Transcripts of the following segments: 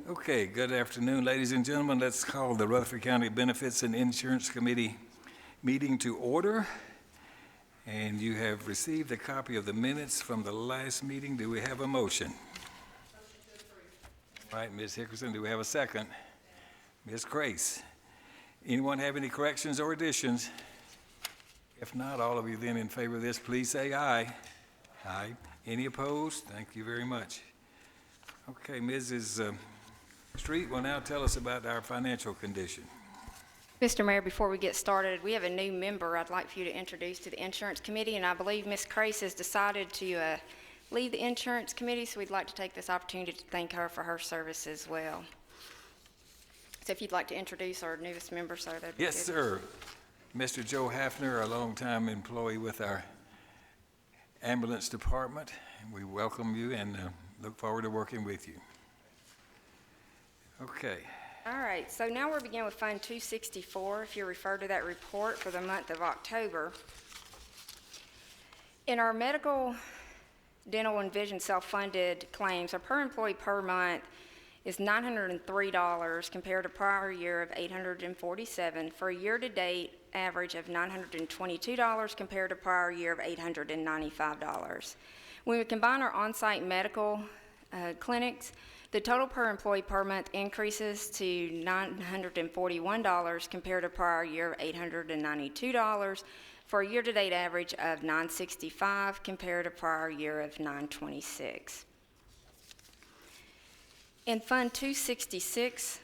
Okay, good afternoon, ladies and gentlemen. Let's call the Rutherford County Benefits and Insurance Committee meeting to order. And you have received a copy of the minutes from the last meeting. Do we have a motion? Motion to approve. All right, Ms. Hickerson, do we have a second? Ms. Grace. Anyone have any corrections or additions? If not, all of you then in favor of this, please say aye. Aye. Any opposed? Thank you very much. Okay, Mrs. Street will now tell us about our financial condition. Mr. Mayor, before we get started, we have a new member I'd like for you to introduce to the Insurance Committee, and I believe Ms. Crace has decided to leave the Insurance Committee, so we'd like to take this opportunity to thank her for her service as well. So if you'd like to introduce our newest member, sir, that'd be Yes, good. sir. Mr. Joe Hafner, a longtime employee with our ambulance department. We welcome you and look forward to working with you. Okay. All right, so now we're beginning with Fund 264, if you refer to that report for the month of October. In our medical, dental, and vision self-funded claims, our per employee per month is $903 compared to prior year of $847 for a year-to-date average of $922 compared to prior year of $895. When we combine our on-site medical clinics, the total per employee per month increases to $941 compared to prior year of $892 for a year-to-date average of $965 compared to prior year of $926. In Fund 266,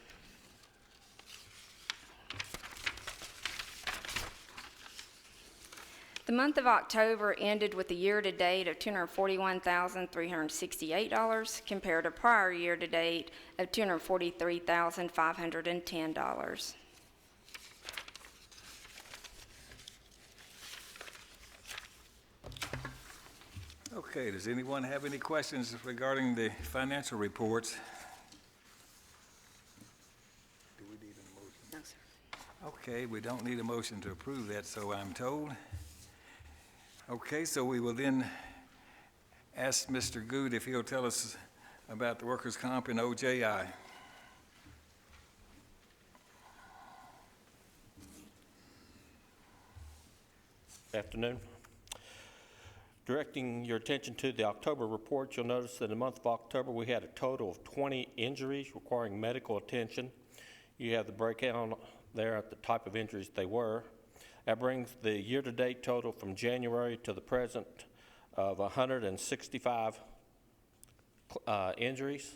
the month of October ended with a year-to-date of $241,368 compared to prior year-to-date of $243,510. Okay, does anyone have any questions regarding the financial reports? Do we need a motion? No, sir. Okay, we don't need a motion to approve that, so I'm told. Okay, so we will then ask Mr. Good if he'll tell us about the workers' comp and OJI. Good afternoon. Directing your attention to the October report, you'll notice that in the month of October we had a total of 20 injuries requiring medical attention. You have the breakdown there at the type of injuries they were. That brings the year-to-date total from January to the present of 165 injuries.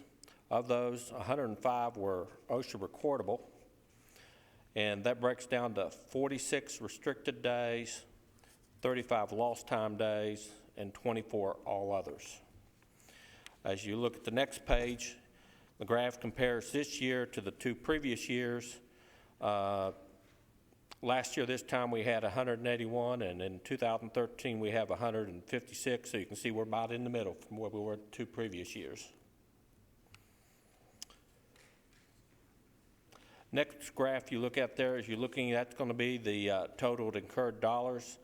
Of those, 105 were OSHA recordable, and that breaks down to 46 restricted days, 35 lost time days, and 24 all others. As you look at the next page, the graph compares this year to the two previous years. Last year, this time, we had 181, and in 2013, we have 156, so you can see we're about in the middle from where we were the two previous years. Next graph you look at there is that's going to be the total incurred dollars.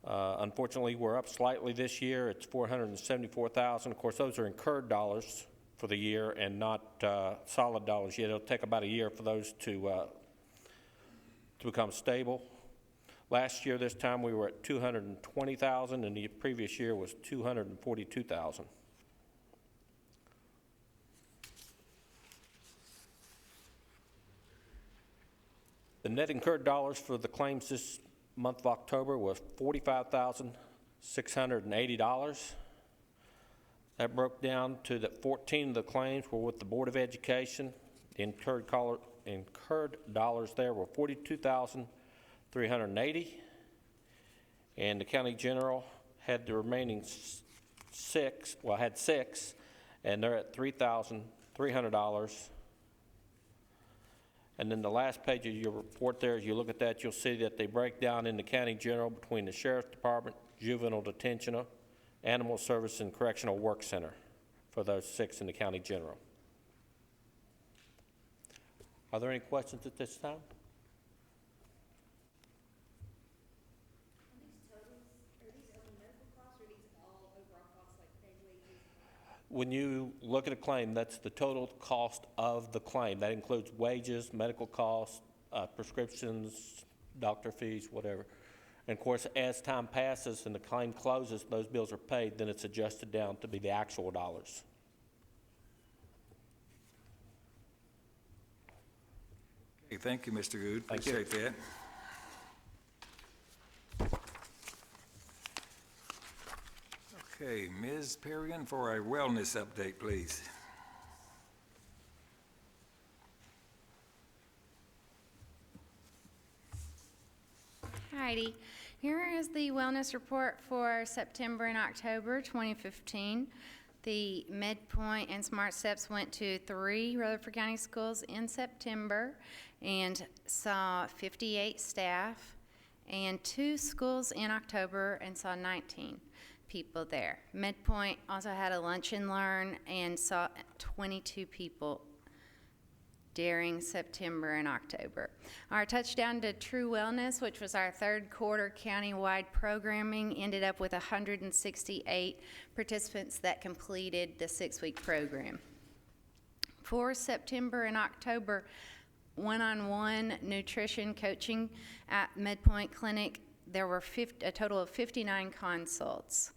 Unfortunately, we're up slightly this year. It's $474,000. Of course, those are incurred dollars for the year and not solid dollars yet. It'll take about a year for those to become stable. Last year, this time, we were at $220,000, and the previous year was $242,000. The net incurred dollars for the claims this month of October was $45,680. That broke down to that 14 of the claims were with the Board of Education. The incurred dollars there were $42,380, and the County General had the remaining six, and they're at $3,300. And then the last page of your report there, as you look at that, you'll see that they break down in the County General between the Sheriff's Department, Juvenile Detention, Animal Service, and Correctional Work Center for those 6 in the County General. Are there any questions at this time? When you look at a claim, that's the total cost of the claim. That includes wages, medical costs, prescriptions, doctor fees, whatever. And of course, as time passes and the claim closes, those bills are paid, then it's adjusted down to be the actual dollars. Okay, thank you, Mr. Good. Thank you. Appreciate that. Okay, Ms. Perrigan for a wellness update, please. Heidi, here is the wellness report for September and October 2015. The MedPoint and Smart Steps went to 3 Rutherford County schools in September and saw 58 staff, and 2 schools in October and saw 19 people there. MedPoint also had a lunch and learn and saw 22 people during September and October. Our touchdown to True Wellness, which was our 3rd quarter countywide programming, ended up with 168 participants that completed the 6-week program. For September and October, one-on-one nutrition coaching at MedPoint Clinic, there were a total of 59 consults.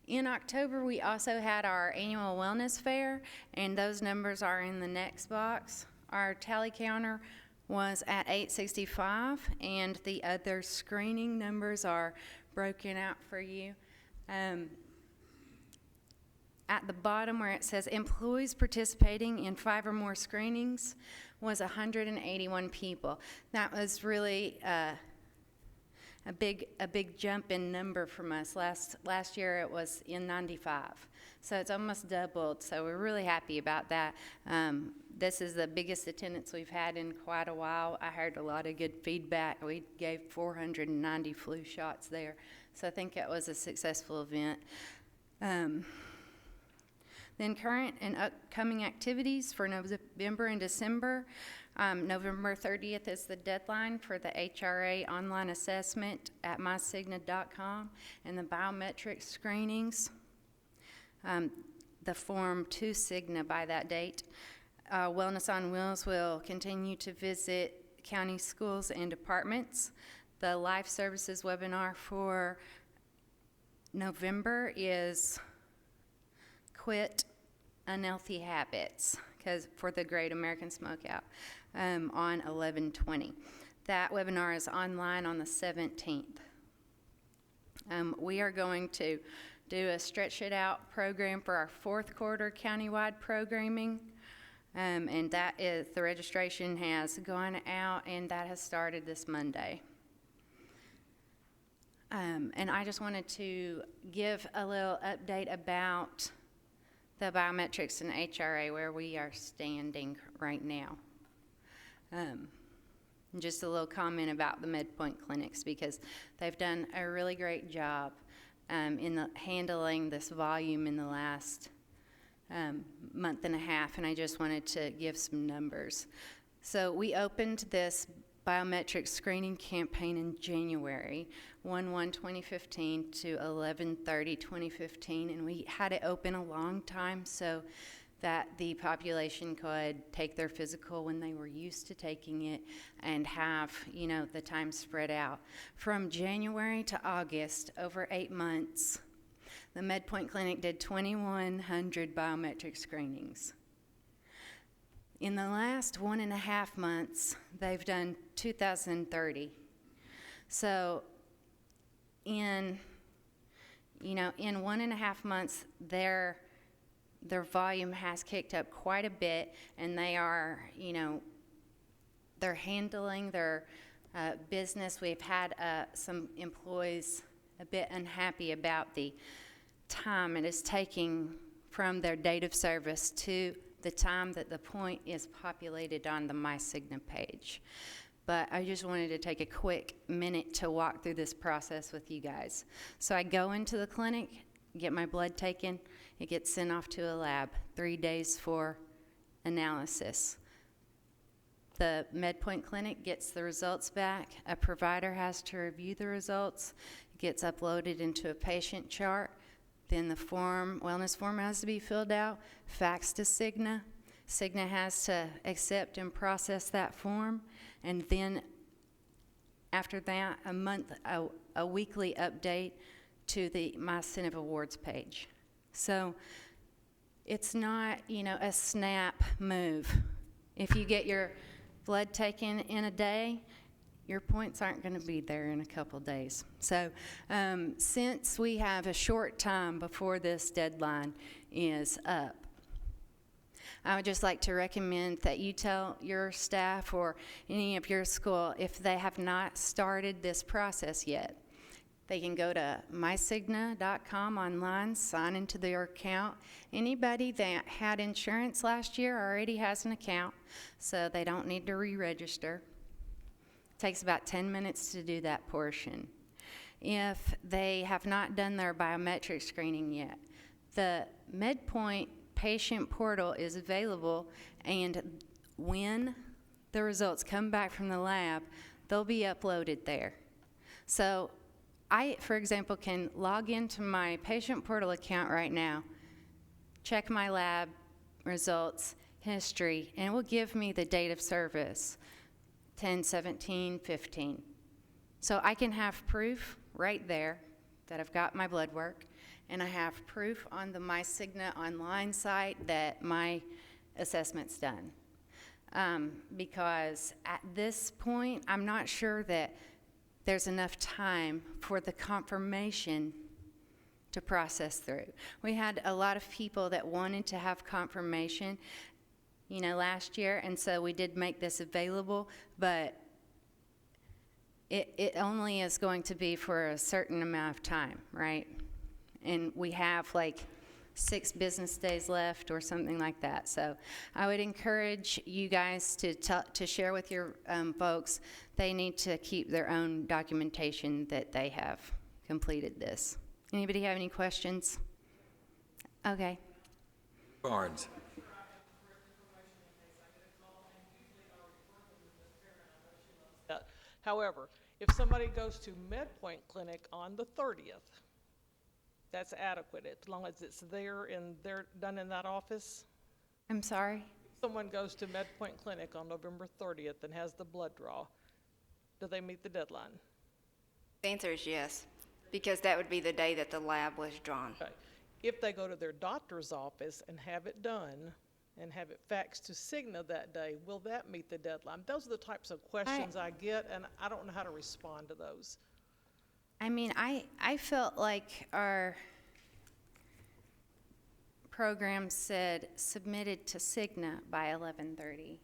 In October, we also had our annual wellness fair, and those numbers are in the next box. Our tally counter was at 865, and the other screening numbers are broken out for you. At the bottom where it says employees participating in 5 or more screenings was 181 people. That was really a big jump in number from us. Last year it was in 95. So it's almost doubled, so we're really happy about that. This is the biggest attendance we've had in quite a while. I heard a lot of good feedback. We gave 490 flu shots there, so I think it was a successful event. Then current and upcoming activities for November and December. November 30th is the deadline for the HRA online assessment at mycigna.com and the biometric screenings. The Form 2 Cigna by that date. Wellness on Wheels will continue to visit county schools and departments. The Life Services webinar for November is Quit Unhealthy Habits for the Great American Smokeout on 11/20. That webinar is online on the 17th. We are going to do a Stretch It Out program for our 4th quarter countywide programming, and that is, the registration has gone out and that has started this Monday. And I just wanted to give a little update about the biometrics and HRA, where we are standing right now. Just a little comment about the MedPoint clinics, because they've done a really great job in handling this volume in the last month and a half, and I just wanted to give some numbers. So we opened this biometric screening campaign in January, 1/1/2015 to 11/30/2015, and we had it open a long time so that the population could take their physical when they were used to taking it and have, the time spread out. From January to August, over 8 months, the MedPoint Clinic did 2,100 biometric screenings. In the last 1.5 months, they've done 2,030. So in 1.5 months, their volume has kicked up quite a bit, and they are, they're handling their business. We've had some employees a bit unhappy about the time it is taking from their date of service to the time that the point is populated on the MyCigna page. But I just wanted to take a quick minute to walk through this process with you guys. So I go into the clinic, get my blood taken, it gets sent off to a lab, 3 days for analysis. The MedPoint Clinic gets the results back. A provider has to review the results. It gets uploaded into a patient chart. Then the form, wellness form has to be filled out, faxed to Cigna. Cigna has to accept and process that form, and then after that, a weekly update to the My Incentive Awards page. So it's not, a snap move. If you get your blood taken in a day, your points aren't going to be there in a couple days. So since we have a short time before this deadline is up, I would just like to recommend that you tell your staff or any of your school, if they have not started this process yet, they can go to mycigna.com online, sign into their account. Anybody that had insurance last year already has an account, so they don't need to re-register. It takes about 10 minutes to do that portion. If they have not done their biometric screening yet, the MedPoint patient portal is available, and when the results come back from the lab, they'll be uploaded there. So I, for example, can log into my patient portal account right now, check my lab results, history, and it will give me the date of service, 10/17/15. So I can have proof right there that I've got my blood work, and I have proof on the MyCigna online site that my assessment's done. Because at this point, I'm not sure that there's enough time for the confirmation to process through. We had a lot of people that wanted to have confirmation, last year, and so we did make this available, but it only is going to be for a certain amount of time, right? And we have like 6 business days left or something like that. So I would encourage you guys to share with your folks. They need to keep their own documentation that they have completed this. Anybody have any questions? Okay. Barnes. However, if somebody goes to MedPoint Clinic on the 30th, that's adequate, as long as it's there and they're done in that office. I'm sorry? Someone goes to MedPoint Clinic on November 30th and has the blood draw, do they meet the deadline? The answer is yes, because that would be the day that the lab was drawn. Okay. If they go to their doctor's office and have it done and have it faxed to Cigna that day, will that meet the deadline? Those are the types of questions I get, and I don't know how to respond to those. I mean, I felt like our program said submitted to Cigna by 11:30.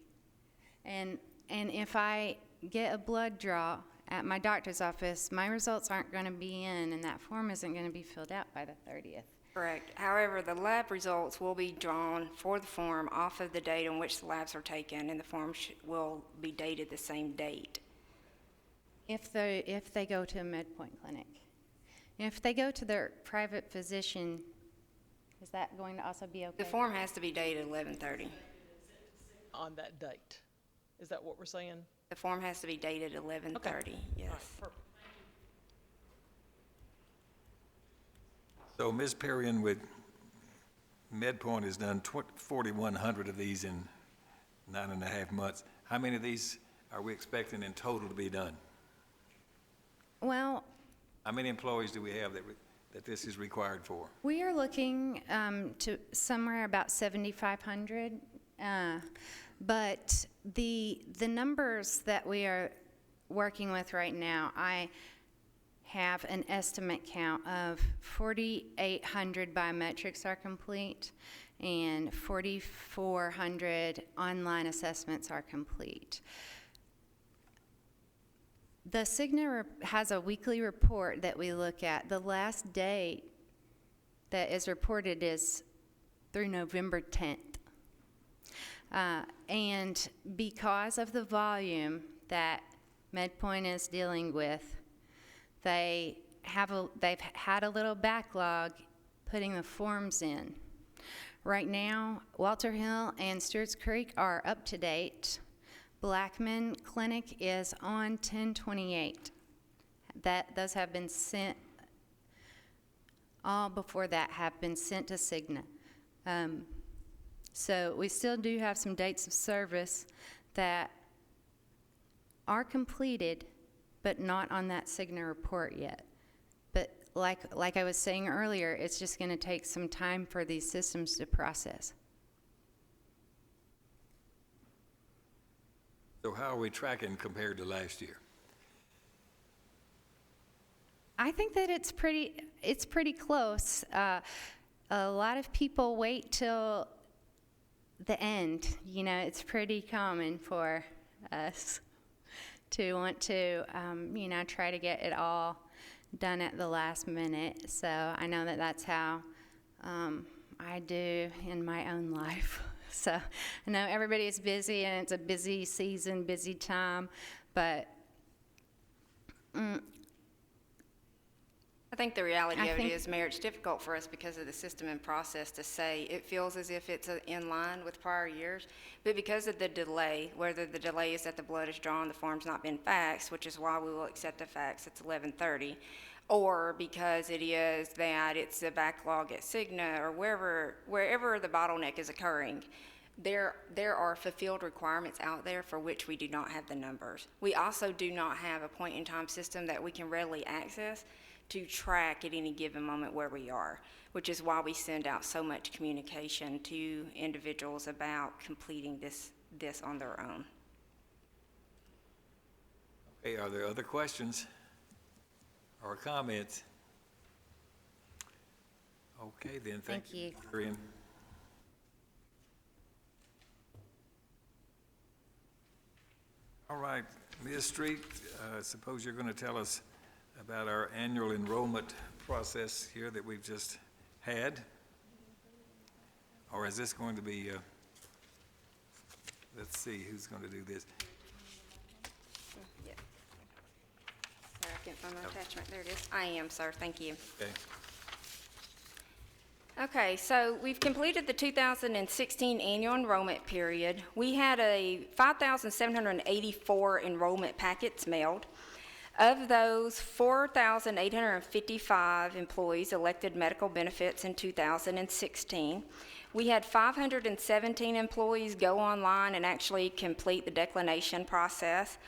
And if I get a blood draw at my doctor's office, my results aren't going to be in, and that form isn't going to be filled out by the 30th. Correct. However, the lab results will be drawn for the form off of the date on which the labs are taken, and the form will be dated the same date. If they go to a MedPoint clinic. If they go to their private physician, is that going to also be okay? The form has to be dated 11/30. On that date. Is that what we're saying? The form has to be dated 11/30, yes. All right, perfect. So Ms. Perrion, with MedPoint has done 4,100 of these in 9.5 months. How many of these are we expecting in total to be done? Well, How many employees do we have that this is required for? we are looking to somewhere about 7,500, but the numbers that we are working with right now, I have an estimate count of 4,800 biometrics are complete and 4,400 online assessments are complete. The Cigna has a weekly report that we look at. The last date that is reported is through November 10th. And because of the volume that MedPoint is dealing with, they've had a little backlog putting the forms in. Right now, Walter Hill and Stewart's Creek are up to date. Blackman Clinic is on 10/28. Those have been sent all before that have been sent to Cigna. So we still do have some dates of service that are completed, but not on that Cigna report yet. But like I was saying earlier, it's just going to take some time for these systems to process. So how are we tracking compared to last year? I think that it's pretty close. A lot of people wait till the end. You know, it's pretty common for us to want to, try to get it all done at the last minute. So I know that that's how I do in my own life. So I know everybody is busy and it's a busy season, busy time, but I think the reality I of it think- is, Mayor, it's difficult for us because of the system and process to say it feels as if it's in line with prior years, but because of the delay, whether the delay is that the blood is drawn, the form's not been faxed, which is why we will accept the fax, it's 11:30, or because it is that it's a backlog at Cigna or wherever the bottleneck is occurring, there are fulfilled requirements out there for which we do not have the numbers. We also do not have a point-in-time system that we can readily access to track at any given moment where we are, which is why we send out so much communication to individuals about completing this on their own. Okay, are there other questions or comments? Okay, then, thank you. Corinne. All right, Ms. Street, suppose you're going to tell us about our annual enrollment process here that we've just had? Or is this going to be, let's see, who's going to do this? Yeah. Sorry, I can't find my attachment. There it is. I am, sir. Thank you. Okay. Okay, so we've completed the 2016 annual enrollment period. We had 5,784 enrollment packets mailed. Of those, 4,855 employees elected medical benefits in 2016. We had 517 employees go online and actually complete the declination process.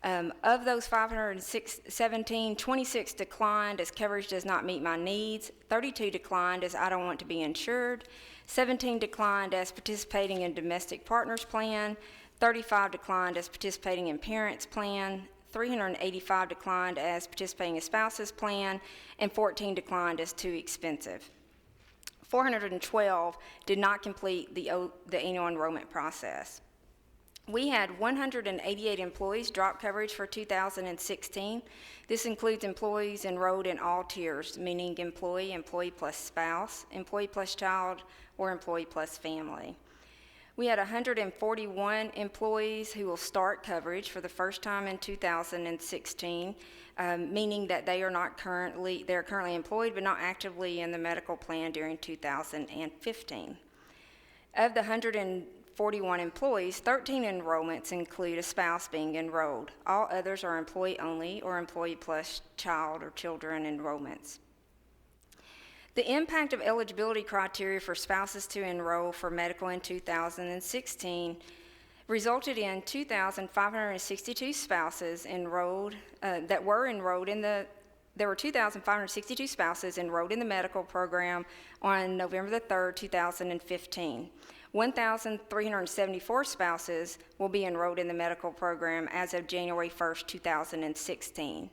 Of those 517, 26 declined as coverage does not meet my needs, 32 declined as I don't want to be insured, 17 declined as participating in domestic partners plan, 35 declined as participating in parents plan, 385 declined as participating in spouses plan, and 14 declined as too expensive. 412 did not complete the annual enrollment process. We had 188 employees drop coverage for 2016. This includes employees enrolled in all tiers, meaning employee, employee plus spouse, employee plus child, or employee plus family. We had 141 employees who will start coverage for the first time in 2016, meaning that they're currently employed but not actively in the medical plan during 2015. Of the 141 employees, 13 enrollments include a spouse being enrolled. All others are employee only or employee plus child or children enrollments. The impact of eligibility criteria for spouses to enroll for medical in 2016 resulted in 2,562 spouses enrolled there were 2,562 spouses enrolled in the medical program on November the 3rd, 2015. 1,374 spouses will be enrolled in the medical program as of January 1st, 2016.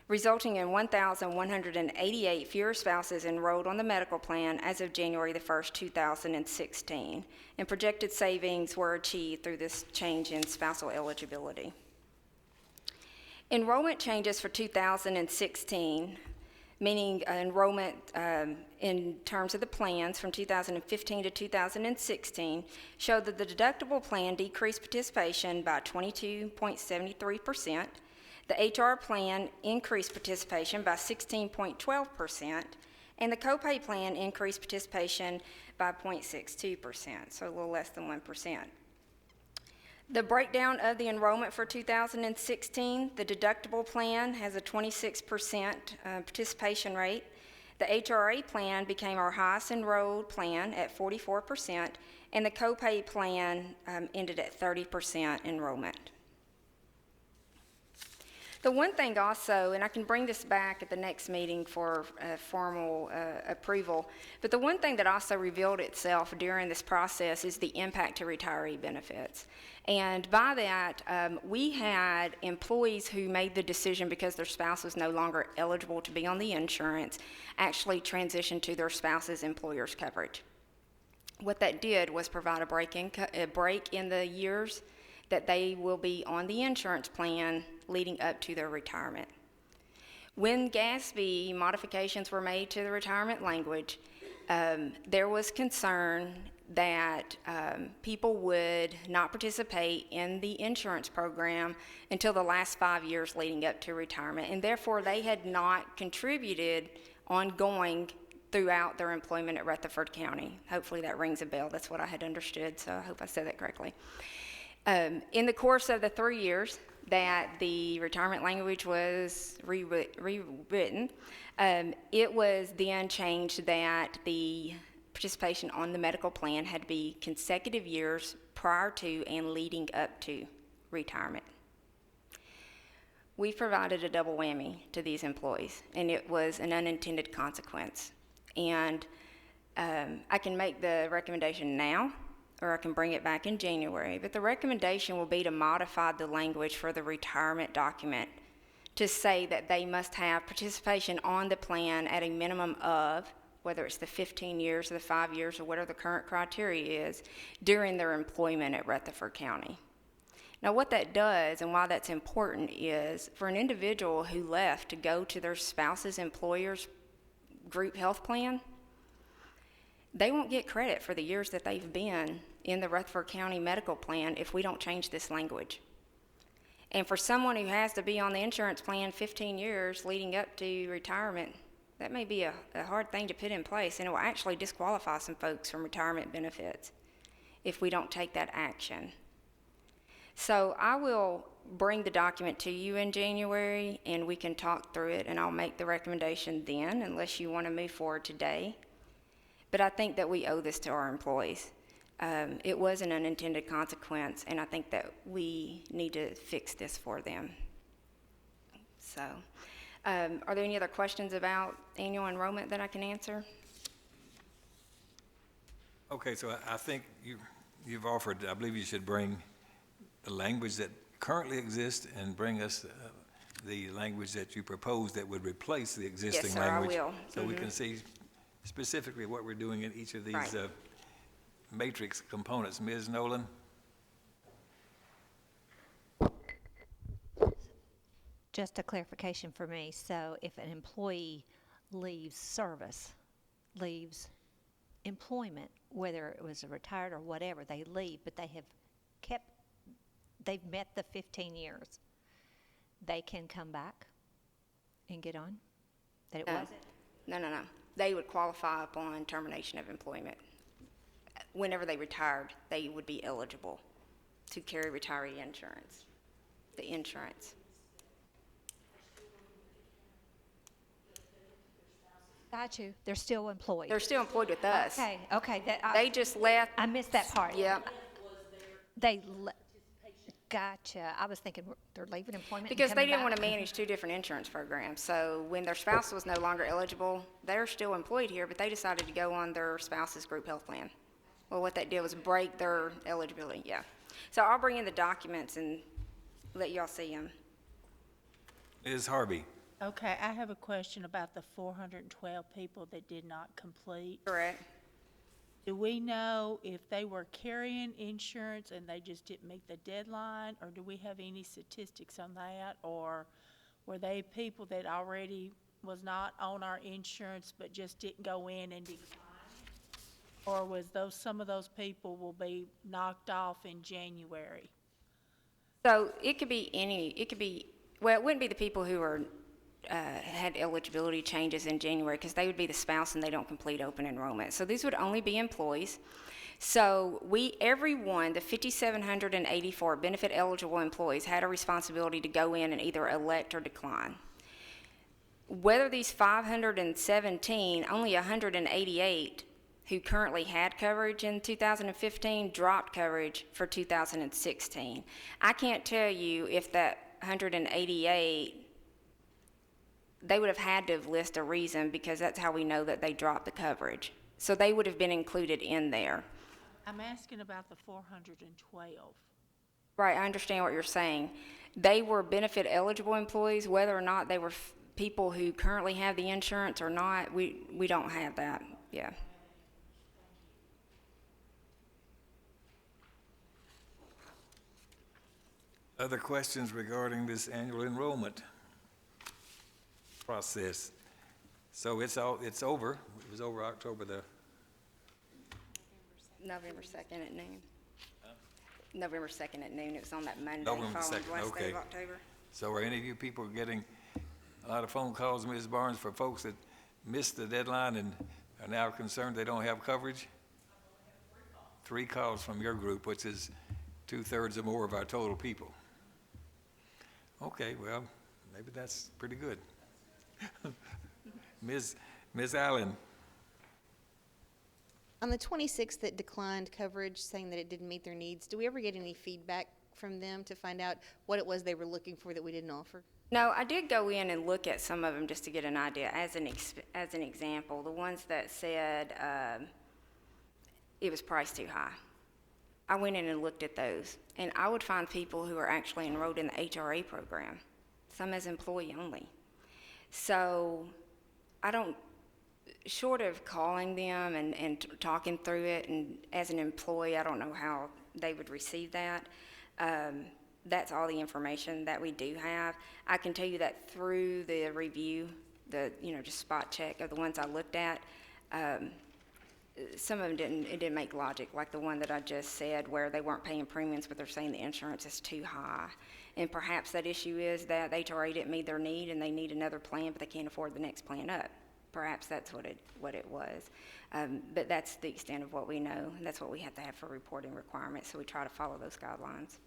Resulting in 1,188 fewer spouses enrolled on the medical plan as of January the 1st, 2016, and projected savings were achieved through this change in spousal eligibility. Enrollment changes for 2016, meaning enrollment in terms of the plans from 2015 to 2016, showed that the deductible plan decreased participation by 22.73%. The HR plan increased participation by 16.12%, and the copay plan increased participation by 0.62%, so a little less than 1%. The breakdown of the enrollment for 2016, the deductible plan has a 26% participation rate. The The HRA plan became our highest enrolled plan at 44%, and the copay plan ended at 30% enrollment. The one thing also, and I can bring this back at the next meeting for formal approval, but the one thing that also revealed itself during this process is the impact to retiree benefits. And by that, we had employees who made the decision because their spouse was no longer eligible to be on the insurance, actually transitioned to their spouse's employer's coverage. What that did was provide a break in the years that they will be on the insurance plan leading up to their retirement. When GASB modifications were made to the retirement language, there was concern that people would not participate in the insurance program until the last 5 years leading up to retirement, and therefore they had not contributed ongoing throughout their employment at Rutherford County. Hopefully that rings a bell. That's what I had understood, so I hope I said that correctly. In the course of the 3 years that the retirement language was rewritten, it was then changed that the participation on the medical plan had to be consecutive years prior to and leading up to retirement. We provided a double whammy to these employees, and it was an unintended consequence. And I can make the recommendation now, or I can bring it back in January, but the recommendation will be to modify the language for the retirement document to say that they must have participation on the plan at a minimum of, whether it's the 15 years or the 5 years or whatever the current criteria is, during their employment at Rutherford County. Now what that does and why that's important is for an individual who left to go to their spouse's employer's group health plan, they won't get credit for the years that they've been in the Rutherford County medical plan if we don't change this language. And for someone who has to be on the insurance plan 15 years leading up to retirement, that may be a hard thing to put in place, and it will actually disqualify some folks from retirement benefits if we don't take that action. So I will bring the document to you in January, and we can talk through it, and I'll make the recommendation then, unless you want to move forward today. But I think that we owe this to our employees. It was an unintended consequence, and I think that we need to fix this for them. So, are there any other questions about annual enrollment that I can answer? Okay, so I think you've offered, I believe you should bring the language that currently exists and bring us the language that you propose that would replace the existing Yes, sir, I language. will. So we can see specifically what we're doing in each of these Right. matrix components. Ms. Nolan? Just a clarification for me. So if an employee leaves service, leaves employment, whether it was a retired or whatever, they leave, but they've met the 15 years, they can come back and get on? That it wasn't? No. They would qualify upon termination of employment. Whenever they retired, they would be eligible to carry retiree insurance, the insurance. Got you. They're still employed. They're still employed with us. Okay. They just left. I missed that part. Yeah, Gotcha. I was thinking they're leaving employment and because they coming didn't want back. to manage two different insurance programs. So when their spouse was no longer eligible, they're still employed here, but they decided to go on their spouse's group health plan. Well, what that did was break their eligibility, yeah. So I'll bring in the documents and let y'all see them. Ms. Harvey? Okay, I have a question about the 412 people that did not complete. Correct. Do we know if they were carrying insurance and they just didn't meet the deadline, or do we have any statistics on that? Or were they people that already was not on our insurance but just didn't go in and decline? Or was some of those people will be knocked off in January? So it could be well, it wouldn't be the people who are, had eligibility changes in January, because they would be the spouse and they don't complete open enrollment. So these would only be employees. So everyone, the 5,784 benefit eligible employees had a responsibility to go in and either elect or decline. Whether these 517, only 188 who currently had coverage in 2015 dropped coverage for 2016. I can't tell you if that 188, they would have had to have listed a reason, because that's how we know that they dropped the coverage. So they would have been included in there. I'm asking about the 412. Right, I understand what you're saying. They were benefit eligible employees, whether or not they were people who currently have the insurance or not, we don't have that, yeah. Other questions regarding this annual enrollment process? So it's over. It was over October the, November 2nd at noon. November 2nd at noon, it was on that Monday November following the 2nd, last day okay. of October. so are any of you people getting a lot of phone calls, Ms. Barnes, for folks that missed the deadline and are now concerned they don't have coverage? 3 calls from your group, which is 2/3 or more of our total people. Okay, well, maybe that's pretty good. Ms. Allen, On the 26th that declined coverage, saying that it didn't meet their needs, do we ever get any feedback from them to find out what it was they were looking for that we didn't offer? No, I did go in and look at some of them just to get an idea. As an example, the ones that said it was priced too high, I went in and looked at those, and I would find people who are actually enrolled in the HRA program, some as employee only. So I don't, short of calling them and talking through it, and as an employee, I don't know how they would receive that. That's all the information that we do have. I can tell you that through the review, just spot check of the ones I looked at, some of them didn't make logic, like the one that I just said, where they weren't paying premiums, but they're saying the insurance is too high. And perhaps that issue is that the HRA didn't meet their need and they need another plan, but they can't afford the next plan up. Perhaps that's what it was. But that's the extent of what we know, and that's what we have to have for reporting requirements, so we try to follow those guidelines.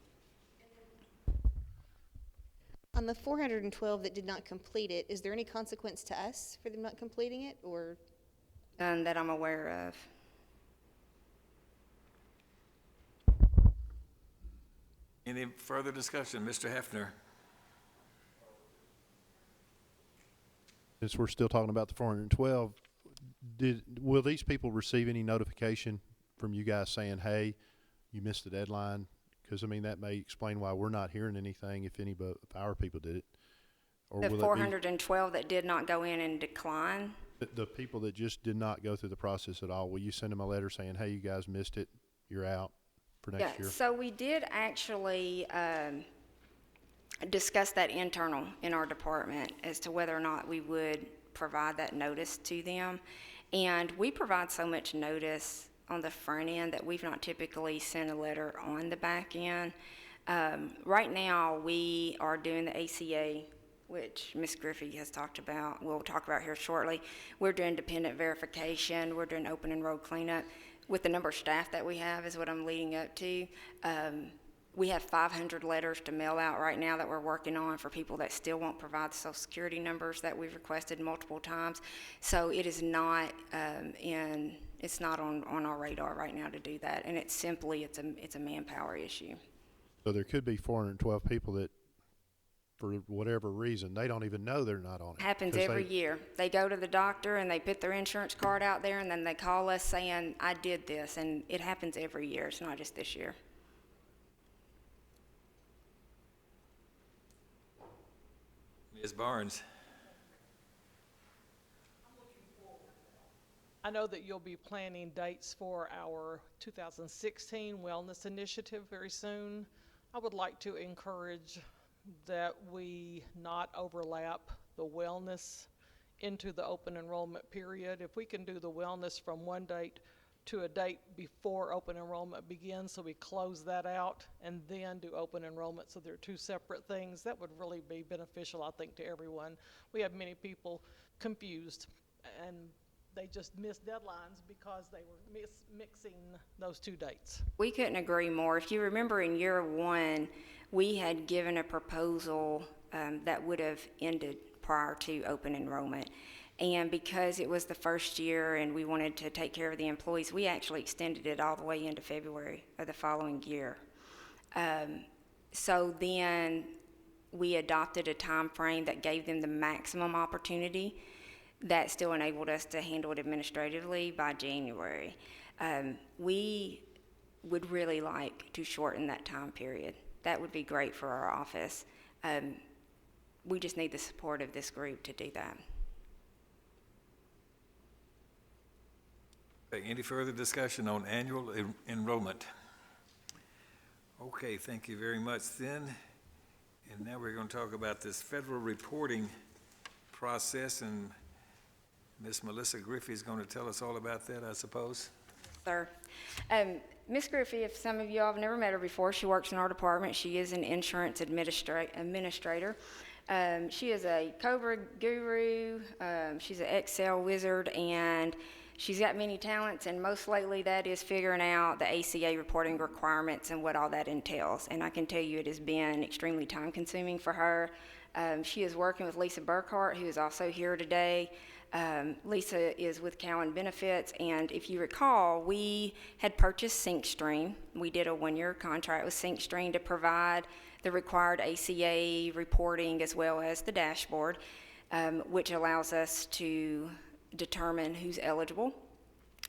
On the 412 that did not complete it, is there any consequence to us for them not completing it, or? That I'm aware of. any further discussion? Mr. Hefner? Since we're still talking about the 412, will these people receive any notification from you guys saying, hey, you missed the deadline? Because, I mean, that may explain why we're not hearing anything if any of our people did it. Or The will it be 412 that did not go in and decline, the people that just did not go through the process at all? Will you send them a letter saying, hey, you guys missed it, you're out for next year? So we did actually discuss that internal in our department as to whether or not we would provide that notice to them. And we provide so much notice on the front end that we've not typically sent a letter on the back end. Right now, we are doing the ACA, which Ms. Griffey has talked about. We'll talk about here shortly. We're doing dependent verification. We're doing open enrolled cleanup. With the number of staff that we have is what I'm leading up to. We have 500 letters to mail out right now that we're working on for people that still won't provide the Social Security numbers that we've requested multiple times. So it is not it's not on our radar right now to do that. And it's a manpower issue. So there could be 412 people that, for whatever reason, they don't even know they're not on it. Happens 'Cause every they- year. They go to the doctor and they put their insurance card out there, and then they call us saying, I did this, and it happens every year. It's not just this year. Ms. Barnes? I know that you'll be planning dates for our 2016 Wellness Initiative very soon. I would like to encourage that we not overlap the wellness into the open enrollment period. If we can do the wellness from one date to a date before open enrollment begins, so we close that out and then do open enrollment, so they're two separate things, that would really be beneficial, I think, to everyone. We have many people confused, and they just missed deadlines because they were mixing those two dates. We couldn't agree more. If you remember in year one, we had given a proposal that would have ended prior to open enrollment. And because it was the first year and we wanted to take care of the employees, we actually extended it all the way into February of the following year. So then we adopted a time frame that gave them the maximum opportunity that still enabled us to handle it administratively by January. We would really like to shorten that time period. That would be great for our office. We just need the support of this group to do that. Okay, any further discussion on annual enrollment? Okay, thank you very much then. And now we're going to talk about this federal reporting process, and Ms. Melissa Griffey is going to tell us all about that, I suppose. Sir. Ms. Griffey, if some of you all have never met her before, she works in our department. She is an insurance administrator. She is a COBRA guru. She's an Excel wizard, and she's got many talents, and most lately that is figuring out the ACA reporting requirements and what all that entails. And I can tell you it has been extremely time-consuming for her. She is working with Lisa Burkhart, who is also here today. Lisa is with Cowan Benefits, and if you recall, we had purchased SyncStream. We did a one-year contract with SyncStream to provide the required ACA reporting as well as the dashboard, which allows us to determine who's eligible.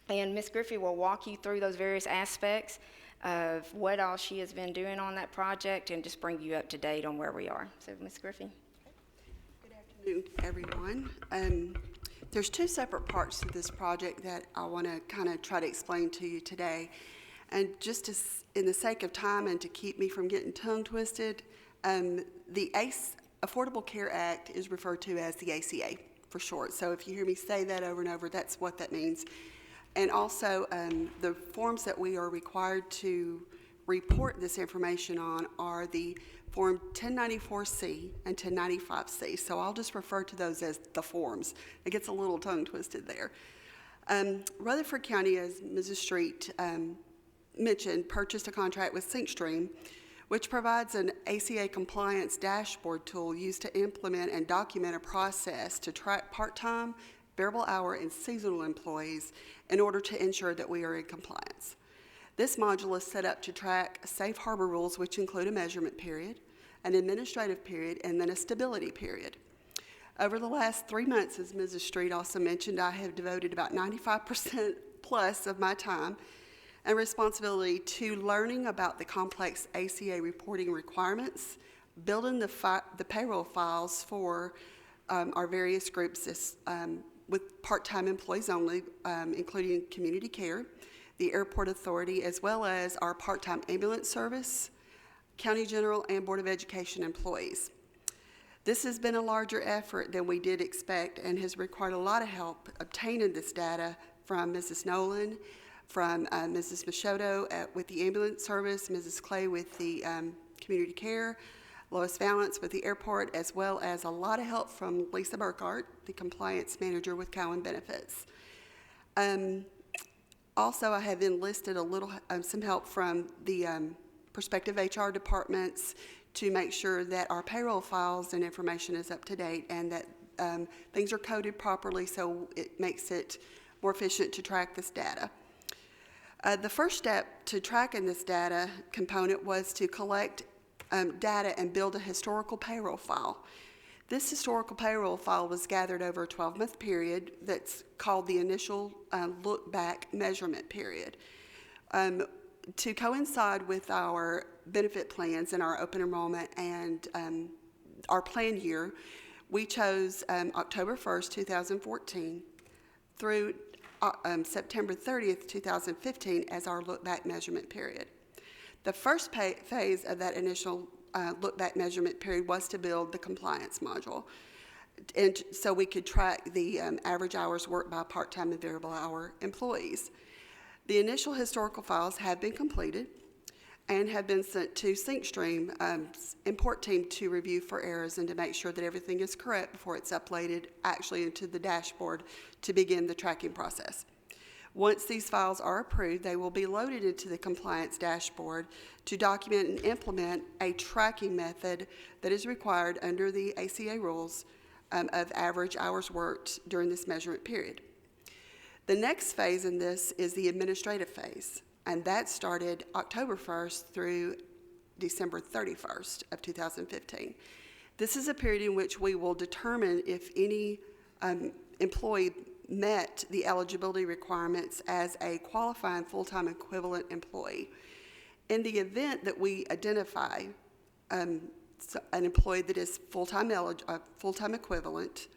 And Ms. Griffey will walk you through those various aspects of what all she has been doing on that project and just bring you up to date on where we are. So, Ms. Griffey. Good afternoon, everyone. There's two separate parts to this project that I want to kind of try to explain to you today. And just to, in the sake of time and to keep me from getting tongue twisted, the Affordable Care Act is referred to as the ACA for short. So if you hear me say that over and over, that's what that means. And also, the forms that we are required to report this information on are the Form 1094C and 1095C. So I'll just refer to those as the forms. It gets a little tongue twisted there. Rutherford County, as Mrs. Street mentioned, purchased a contract with SyncStream, which provides an ACA compliance dashboard tool used to implement and document a process to track part-time, variable hour, and seasonal employees in order to ensure that we are in compliance. This module is set up to track safe harbor rules, which include a measurement period, an administrative period, and then a stability period. Over the last 3 months, as Mrs. Street also mentioned, I have devoted about 95% plus of my time and responsibility to learning about the complex ACA reporting requirements, building the payroll files for our various groups with part-time employees only, including community care, the airport authority, as well as our part-time ambulance service, county general, and Board of Education employees. This has been a larger effort than we did expect and has required a lot of help obtaining this data from Mrs. Nolan, from Mrs. Machoto with the ambulance service, Mrs. Clay with the community care, Lois Valance with the airport, as well as a lot of help from Lisa Burkhart, the compliance manager with Cowan Benefits. Also, I have enlisted some help from the prospective HR departments to make sure that our payroll files and information is up to date and that things are coded properly so it makes it more efficient to track this data. The first step to tracking this data component was to collect data and build a historical payroll file. This historical payroll file was gathered over a 12-month period that's called the initial look-back measurement period. To coincide with our benefit plans and our open enrollment and our plan year, we chose October 1st, 2014 through September 30th, 2015 as our look-back measurement period. The first phase of that initial look-back measurement period was to build the compliance module, and so we could track the average hours worked by part-time and variable hour employees. The initial historical files have been completed and have been sent to SyncStream import team to review for errors and to make sure that everything is correct before it's uploaded actually into the dashboard to begin the tracking process. Once these files are approved, they will be loaded into the compliance dashboard to document and implement a tracking method that is required under the ACA rules of average hours worked during this measurement period. The next phase in this is the administrative phase, and that started October 1st through December 31st of 2015. This is a period in which we will determine if any employee met the eligibility requirements as a qualifying full-time equivalent employee. In the event that we identify an employee that is full-time equivalent,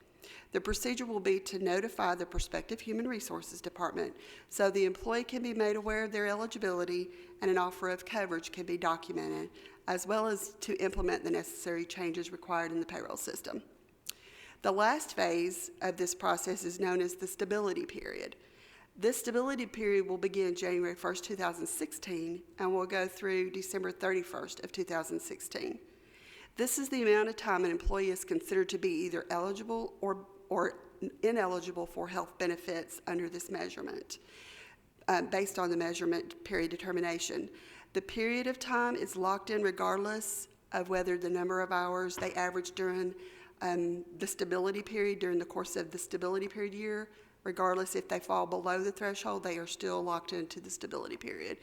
the procedure will be to notify the prospective Human Resources Department so the employee can be made aware of their eligibility and an offer of coverage can be documented, as well as to implement the necessary changes required in the payroll system. The last phase of this process is known as the stability period. This stability period will begin January 1st, 2016, and will go through December 31st of 2016. This is the amount of time an employee is considered to be either eligible or ineligible for health benefits under this measurement, based on the measurement period determination. The period of time is locked in regardless of whether the number of hours they average during the stability period, during the course of the stability period year. Regardless if they fall below the threshold, they are still locked into the stability period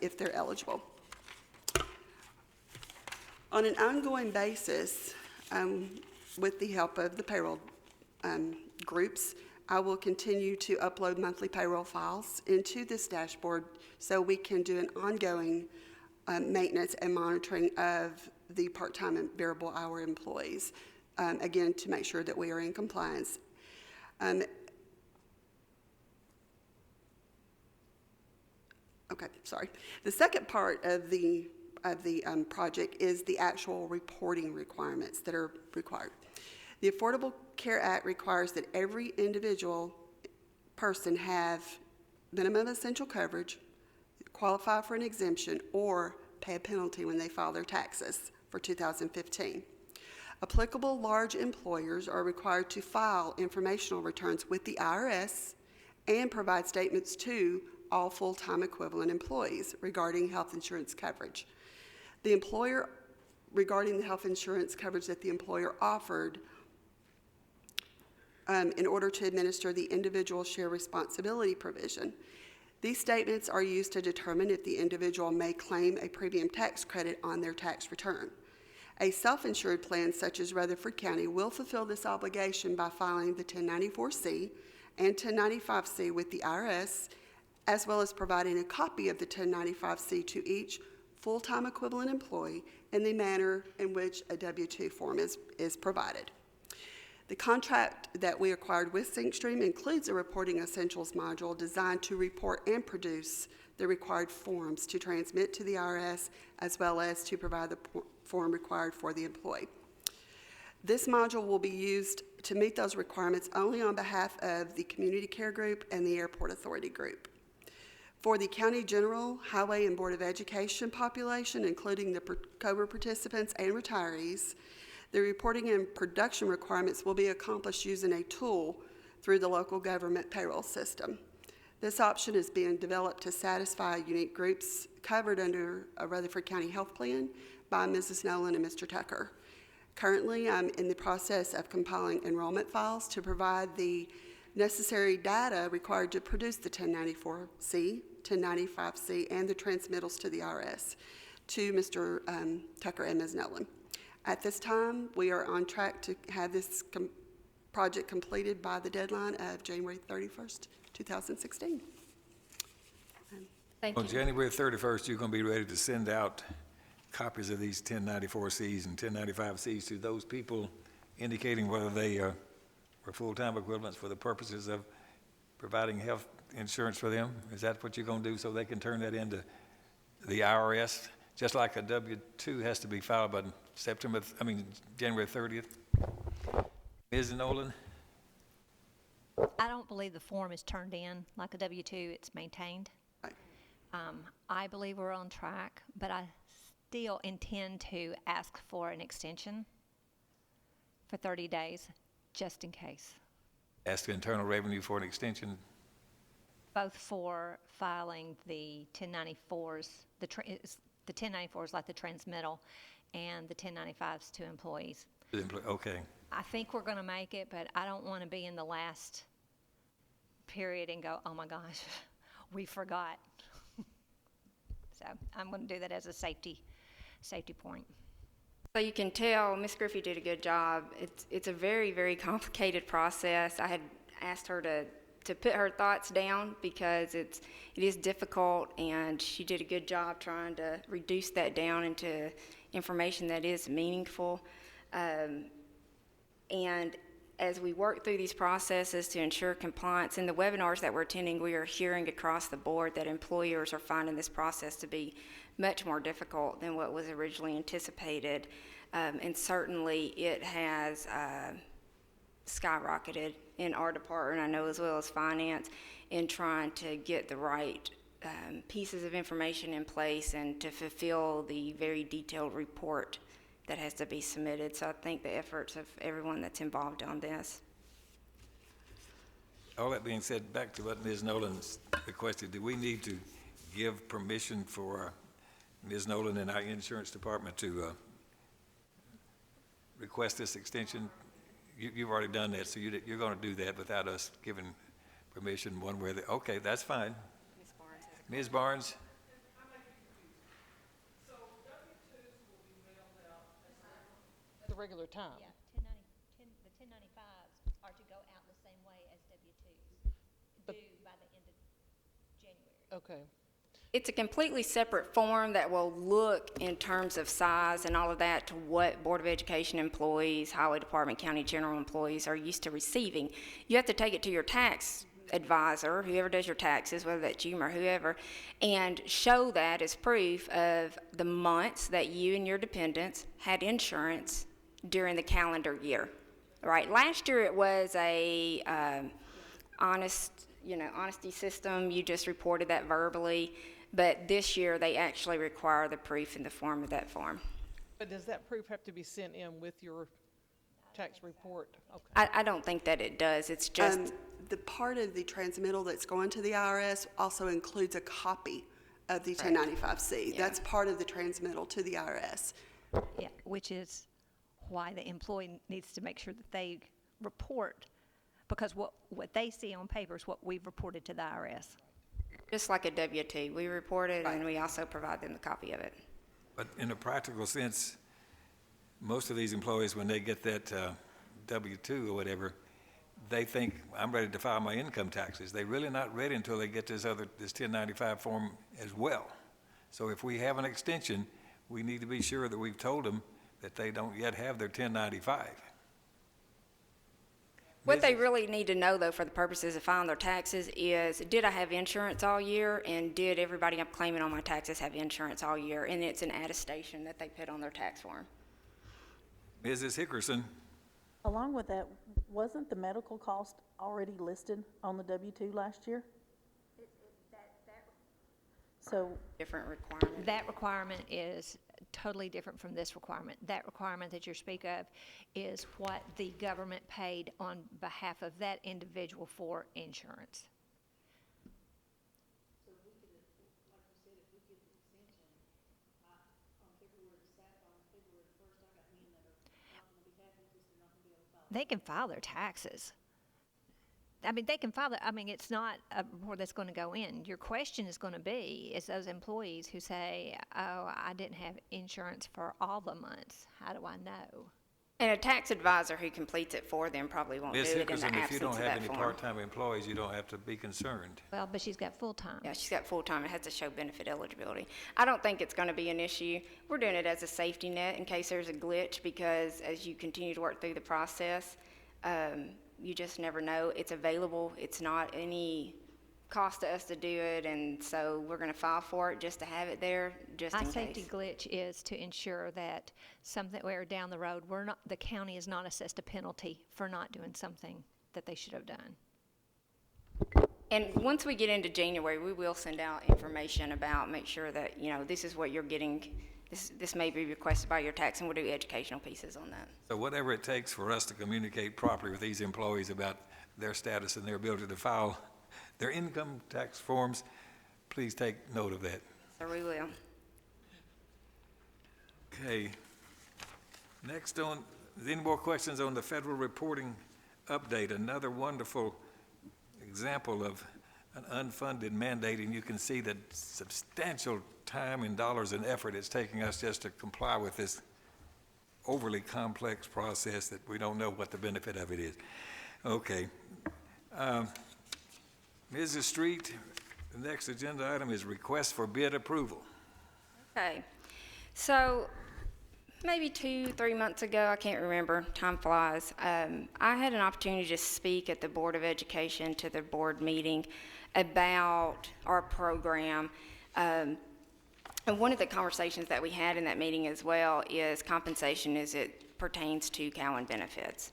if they're eligible. On an ongoing basis, with the help of the payroll groups, I will continue to upload monthly payroll files into this dashboard so we can do an ongoing maintenance and monitoring of the part-time and variable hour employees, again, to make sure that we are in compliance. Okay, sorry. The second part of the project is the actual reporting requirements that are required. The Affordable Care Act requires that every individual person have minimum essential coverage, qualify for an exemption, or pay a penalty when they file their taxes for 2015. Applicable large employers are required to file informational returns with the IRS and provide statements to all full-time equivalent employees regarding health insurance coverage. The employer, regarding the health insurance coverage that the employer offered, in order to administer the individual share responsibility provision. These statements are used to determine if the individual may claim a premium tax credit on their tax return. A self-insured plan such as Rutherford County will fulfill this obligation by filing the 1094C and 1095C with the IRS, as well as providing a copy of the 1095C to each full-time equivalent employee in the manner in which a W-2 form is provided. The contract that we acquired with SyncStream includes a reporting essentials module designed to report and produce the required forms to transmit to the IRS, as well as to provide the form required for the employee. This module will be used to meet those requirements only on behalf of the Community Care Group and the Airport Authority Group. For the County General, Highway, and Board of Education population, including the COBRA participants and retirees, the reporting and production requirements will be accomplished using a tool through the local government payroll system. This option is being developed to satisfy unique groups covered under a Rutherford County Health Plan by Mrs. Nolan and Mr. Tucker. Currently, I'm in the process of compiling enrollment files to provide the necessary data required to produce the 1094C, 1095C, and the transmittals to the IRS to Mr. Tucker and Ms. Nolan. At this time, we are on track to have this project completed by the deadline of January 31st, 2016. Thank On you. January 31st, you're going to be ready to send out copies of these 1094Cs and 1095Cs to those people, indicating whether they are full-time equivalents for the purposes of providing health insurance for them? Is that what you're going to do so they can turn that into the IRS? Just like a W-2 has to be filed by January 30th. Ms. Nolan? I don't believe the form is turned in like a W-2, it's maintained. Right. I believe we're on track, but I still intend to ask for an extension for 30 days, just in case. Ask the Internal Revenue for an extension. Both for filing the 1094s, the 1094s like the transmittal, and the 1095s to employees. Okay. I think we're going to make it, but I don't want to be in the last period and go, oh my gosh, we forgot. So I'm going to do that as a safety point. So you can tell Ms. Griffey did a good job. It's a very, very complicated process. I had asked her to put her thoughts down because it is difficult, and she did a good job trying to reduce that down into information that is meaningful. And as we work through these processes to ensure compliance, in the webinars that we're attending, we are hearing across the board that employers are finding this process to be much more difficult than what was originally anticipated. And certainly it has skyrocketed in our department, I know, as well as finance, in trying to get the right pieces of information in place and to fulfill the very detailed report that has to be submitted. So I think the efforts of everyone that's involved on this. All that being said, back to what Ms. Nolan requested, do we need to give permission for Ms. Nolan and our insurance department to request this extension? You've already done that, so you're going to do that without us giving permission one way or the, okay, that's fine. Ms. Barnes? The regular time. The 1095s are to go out the same way as W-2s, But- due by the end of January. Okay. It's a completely separate form that will look in terms of size and all of that to what Board of Education employees, Highway Department, County General employees are used to receiving. You have to take it to your tax advisor, whoever does your taxes, whether that's you or whoever, and show that as proof of the months that you and your dependents had insurance during the calendar year, right? Last year it was a honesty system. You just reported that verbally. But this year, they actually require the proof in the form of that form. But does that proof have to be sent in with your tax report? Okay. I don't think that it does. It's just, The part of the transmittal that's going to the IRS also includes a copy of the 1095C. Yeah. That's part of the transmittal to the IRS. Yeah, which is why the employee needs to make sure that they report, because what they see on paper is what we've reported to the IRS. just like a W-2. We report it, and we also provide them the copy of it. But in a practical sense, most of these employees, when they get that W-2 or whatever, they think, I'm ready to file my income taxes. They're really not ready until they get this 1095 form as well. So if we have an extension, we need to be sure that we've told them that they don't yet have their 1095. What they really need to know, though, for the purposes of filing their taxes is, did I have insurance all year? And did everybody I'm claiming on my taxes have insurance all year? And it's an attestation that they put on their tax form. Mrs. Hickerson? Along with that, wasn't the medical cost already listed on the W-2 last year? So, Different requirement. That requirement is totally different from this requirement. That requirement that you speak of is what the government paid on behalf of that individual for insurance. They can file their taxes. I mean, they can file that. I mean, it's not a report that's going to go in. Your question is going to be, is those employees who say, oh, I didn't have insurance for all the months. How do I know? And a tax advisor who completes it for them probably won't do Ms. it in the Hickerson, if you absence don't of have that any form. part-time employees, you don't have to be concerned. Well, but she's got full-time. Yeah, she's got full-time. It has to show benefit eligibility. I don't think it's going to be an issue. We're doing it as a safety net in case there's a glitch, because as you continue to work through the process, you just never know. It's available. It's not any cost to us to do it, and so we're going to file for it just to have it there, just in My safety case. glitch is to ensure that something where down the road, the county is not assessed a penalty for not doing something that they should have done. And once we get into January, we will send out information about, make sure that, this is what you're getting. This may be requested by your tax, and we'll do educational pieces on that. So whatever it takes for us to communicate properly with these employees about their status and their ability to file their income tax forms, please take note of that. So we will. Okay. Next on is any more questions on the federal reporting update? Another wonderful example of an unfunded mandate, and you can see the substantial time and dollars and effort it's taking us just to comply with this overly complex process that we don't know what the benefit of it is. Okay. Mrs. Street, the next agenda item is request for bid approval. Okay, so maybe 2-3 months ago, I can't remember, time flies, I had an opportunity to speak at the Board of Education to the board meeting about our program. And one of the conversations that we had in that meeting as well is compensation as it pertains to Cowan benefits.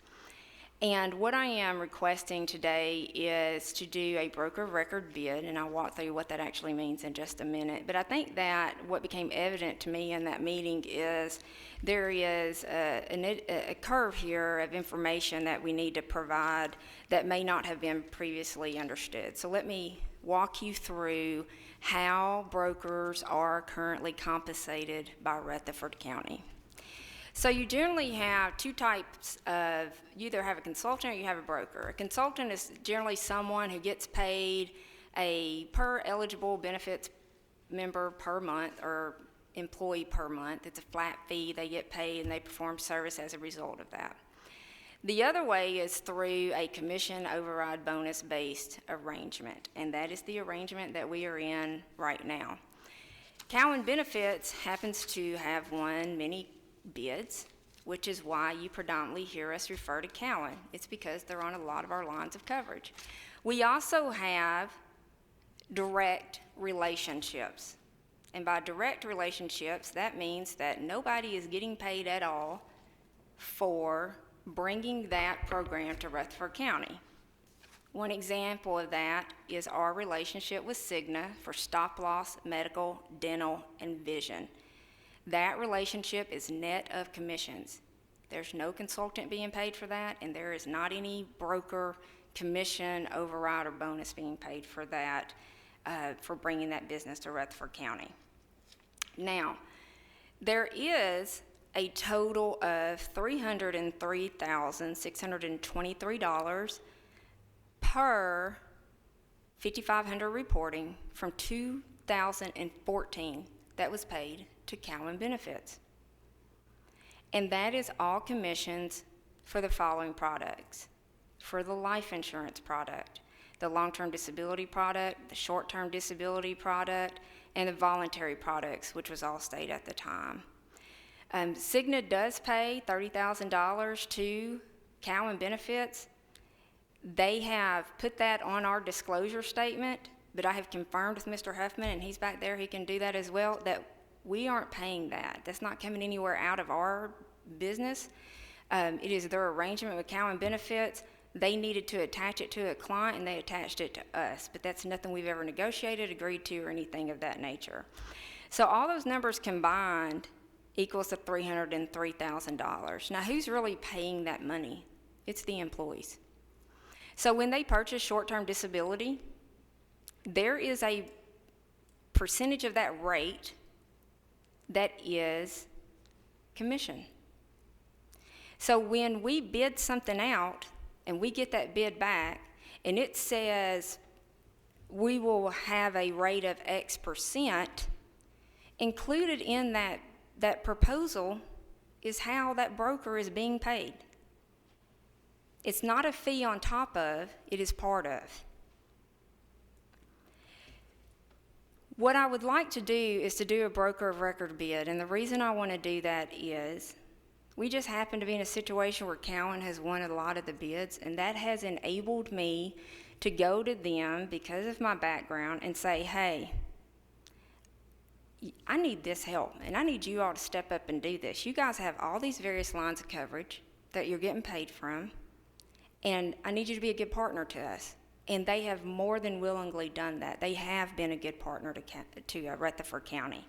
And what I am requesting today is to do a broker of record bid, and I'll walk through what that actually means in just a minute. But I think that what became evident to me in that meeting is there is a curve here of information that we need to provide that may not have been previously understood. So let me walk you through how brokers are currently compensated by Rutherford County. So you generally have two types of, you either have a consultant or you have a broker. A consultant is generally someone who gets paid a per eligible benefits member per month or employee per month. It's a flat fee, they get paid and they perform service as a result of that. The other way is through a commission override bonus based arrangement, and that is the arrangement that we are in right now. Cowan Benefits happens to have won many bids, which is why you predominantly hear us refer to Cowan. It's because they're on a lot of our lines of coverage. We also have direct relationships. And by direct relationships, that means that nobody is getting paid at all for bringing that program to Rutherford County. One example of that is our relationship with Cigna for stop loss, medical, dental, and vision. That relationship is net of commissions. There's no consultant being paid for that, and there is not any broker commission, override, or bonus being paid for that, for bringing that business to Rutherford County. Now, there is a total of $303,623 per 5,500 reporting from 2014 that was paid to Cowan Benefits. And that is all commissions for the following products. For the life insurance product, the long-term disability product, the short-term disability product, and the voluntary products, which was Allstate at the time. Cigna does pay $30,000 to Cowan Benefits. They have put that on our disclosure statement, but I have confirmed with Mr. Huffman, and he's back there, he can do that as well, that we aren't paying that. That's not coming anywhere out of our business. It is their arrangement with Cowan Benefits. They needed to attach it to a client, and they attached it to us, but that's nothing we've ever negotiated, agreed to, or anything of that nature. So all those numbers combined equals the $303,000. Now, who's really paying that money? It's the employees. So when they purchase short-term disability, there is a percentage of that rate that is commission. So when we bid something out and we get that bid back and it says we will have a rate of X percent, included in that proposal is how that broker is being paid. It's not a fee on top of, it is part of. What I would like to do is to do a broker of record bid, and the reason I want to do that is we just happen to be in a situation where Cowan has won a lot of the bids, and that has enabled me to go to them because of my background and say, hey, I need this help, and I need you all to step up and do this. You guys have all these various lines of coverage that you're getting paid from, and I need you to be a good partner to us. And they have more than willingly done that. They have been a good partner to Rutherford County.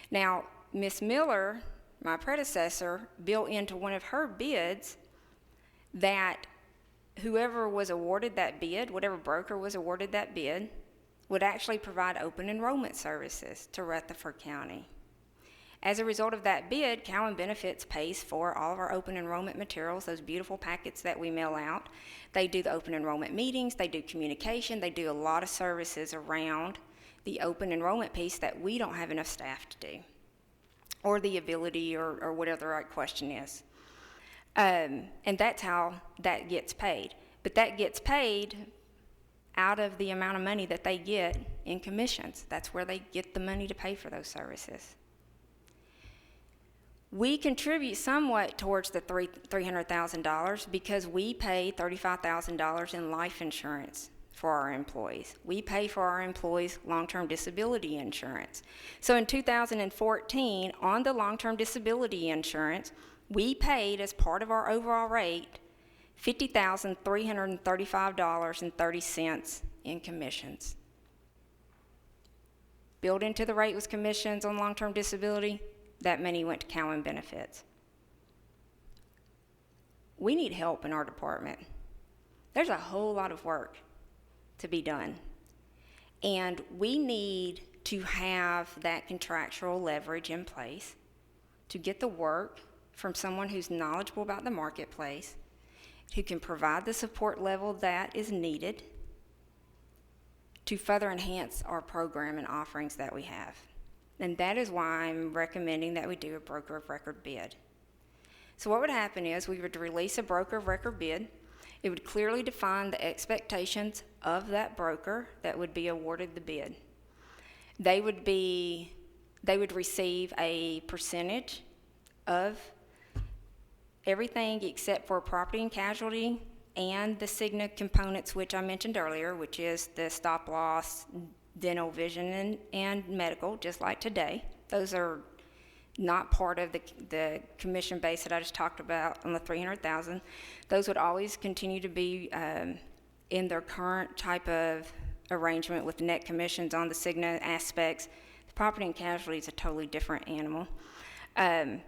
Now, Ms. Miller, my predecessor, built into one of her bids that whoever was awarded that bid, whatever broker was awarded that bid, would actually provide open enrollment services to Rutherford County. As a result of that bid, Cowan Benefits pays for all of our open enrollment materials, those beautiful packets that we mail out. They do the open enrollment meetings, they do communication, they do a lot of services around the open enrollment piece that we don't have enough staff to do, or the ability, or whatever the right question is. And that's how that gets paid. But that gets paid out of the amount of money that they get in commissions. That's where they get the money to pay for those services. We contribute somewhat towards the $300,000 because we pay $35,000 in life insurance for our employees. We pay for our employees' long-term disability insurance. So in 2014, on the long-term disability insurance, we paid as part of our overall rate $50,335.30 in commissions. Built into the rate was commissions on long-term disability. That money went to Cowan Benefits. We need help in our department. There's a whole lot of work to be done. And we need to have that contractual leverage in place to get the work from someone who's knowledgeable about the marketplace, who can provide the support level that is needed to further enhance our program and offerings that we have. And that is why I'm recommending that we do a broker of record bid. So what would happen is we would release a broker of record bid. It would clearly define the expectations of that broker that would be awarded the bid. They would receive a percentage of everything except for property and casualty and the Cigna components, which I mentioned earlier, which is the stop loss, dental, vision, and medical, just like today. Those are not part of the commission base that I just talked about on the $300,000. Those would always continue to be in their current type of arrangement with net commissions on the Cigna aspects. The property and casualty is a totally different animal. And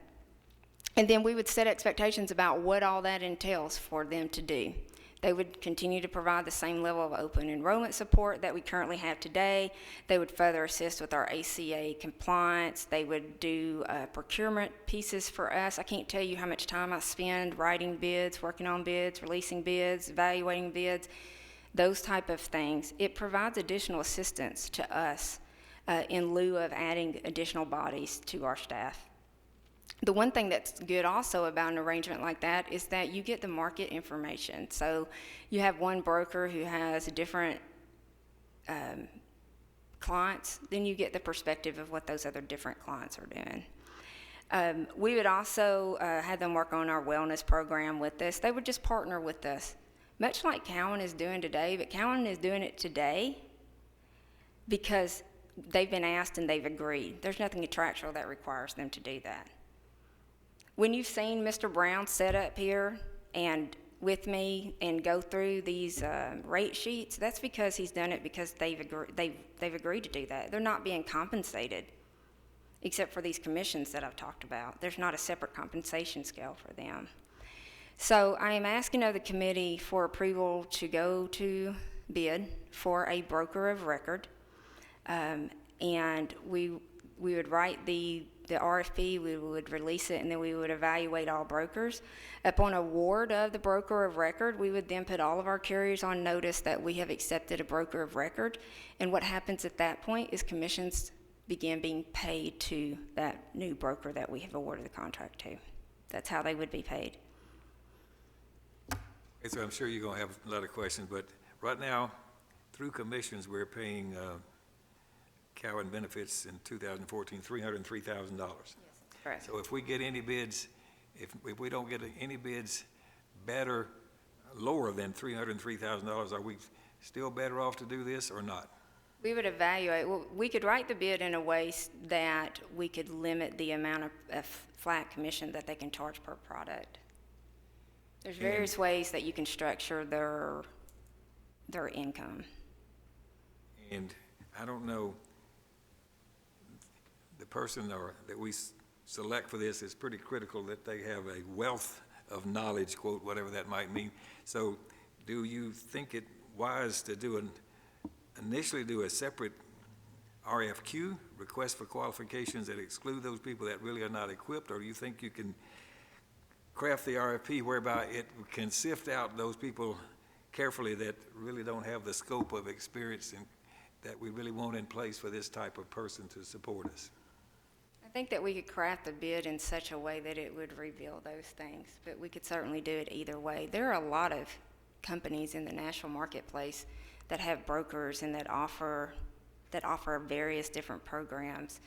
then we would set expectations about what all that entails for them to do. They would continue to provide the same level of open enrollment support that we currently have today. They would further assist with our ACA compliance. They would do procurement pieces for us. I can't tell you how much time I spend writing bids, working on bids, releasing bids, evaluating bids, those type of things. It provides additional assistance to us in lieu of adding additional bodies to our staff. The one thing that's good also about an arrangement like that is that you get the market information. So you have one broker who has different clients, then you get the perspective of what those other different clients are doing. We would also have them work on our wellness program with us. They would just partner with us, much like Cowan is doing today, but Cowan is doing it today because they've been asked and they've agreed. There's nothing contractual that requires them to do that. When you've seen Mr. Brown sit up here and with me and go through these rate sheets, that's because he's done it because they've agreed to do that. They're not being compensated, except for these commissions that I've talked about. There's not a separate compensation scale for them. So I am asking of the committee for approval to go to bid for a broker of record, and we would write the RFP, we would release it, and then we would evaluate all brokers. Upon award of the broker of record, we would then put all of our carriers on notice that we have accepted a broker of record. And what happens at that point is commissions begin being paid to that new broker that we have awarded the contract to. That's how they would be paid. Okay, so I'm sure you're going to have a lot of questions, but right now, through commissions, we're paying Cowan Benefits in 2014, $303,000. Correct. So if we get any bids, if we don't get any bids better, lower than $303,000, are we still better off to do this or not? We would evaluate. Well, we could write the bid in a way that we could limit the amount of flat commission that they can charge per product. There's various ways that you can structure their income. And I don't know, the person that we select for this is pretty critical that they have a wealth of knowledge, quote, whatever that might mean. So do you think it wise to initially do a separate RFQ request for qualifications that exclude those people that really are not equipped, or do you think you can craft the RFP whereby it can sift out those people carefully that really don't have the scope of experience and that we really want in place for this type of person to support us? I think that we could craft the bid in such a way that it would reveal those things, but we could certainly do it either way. There are a lot of companies in the national marketplace that have brokers and that offer various different programs.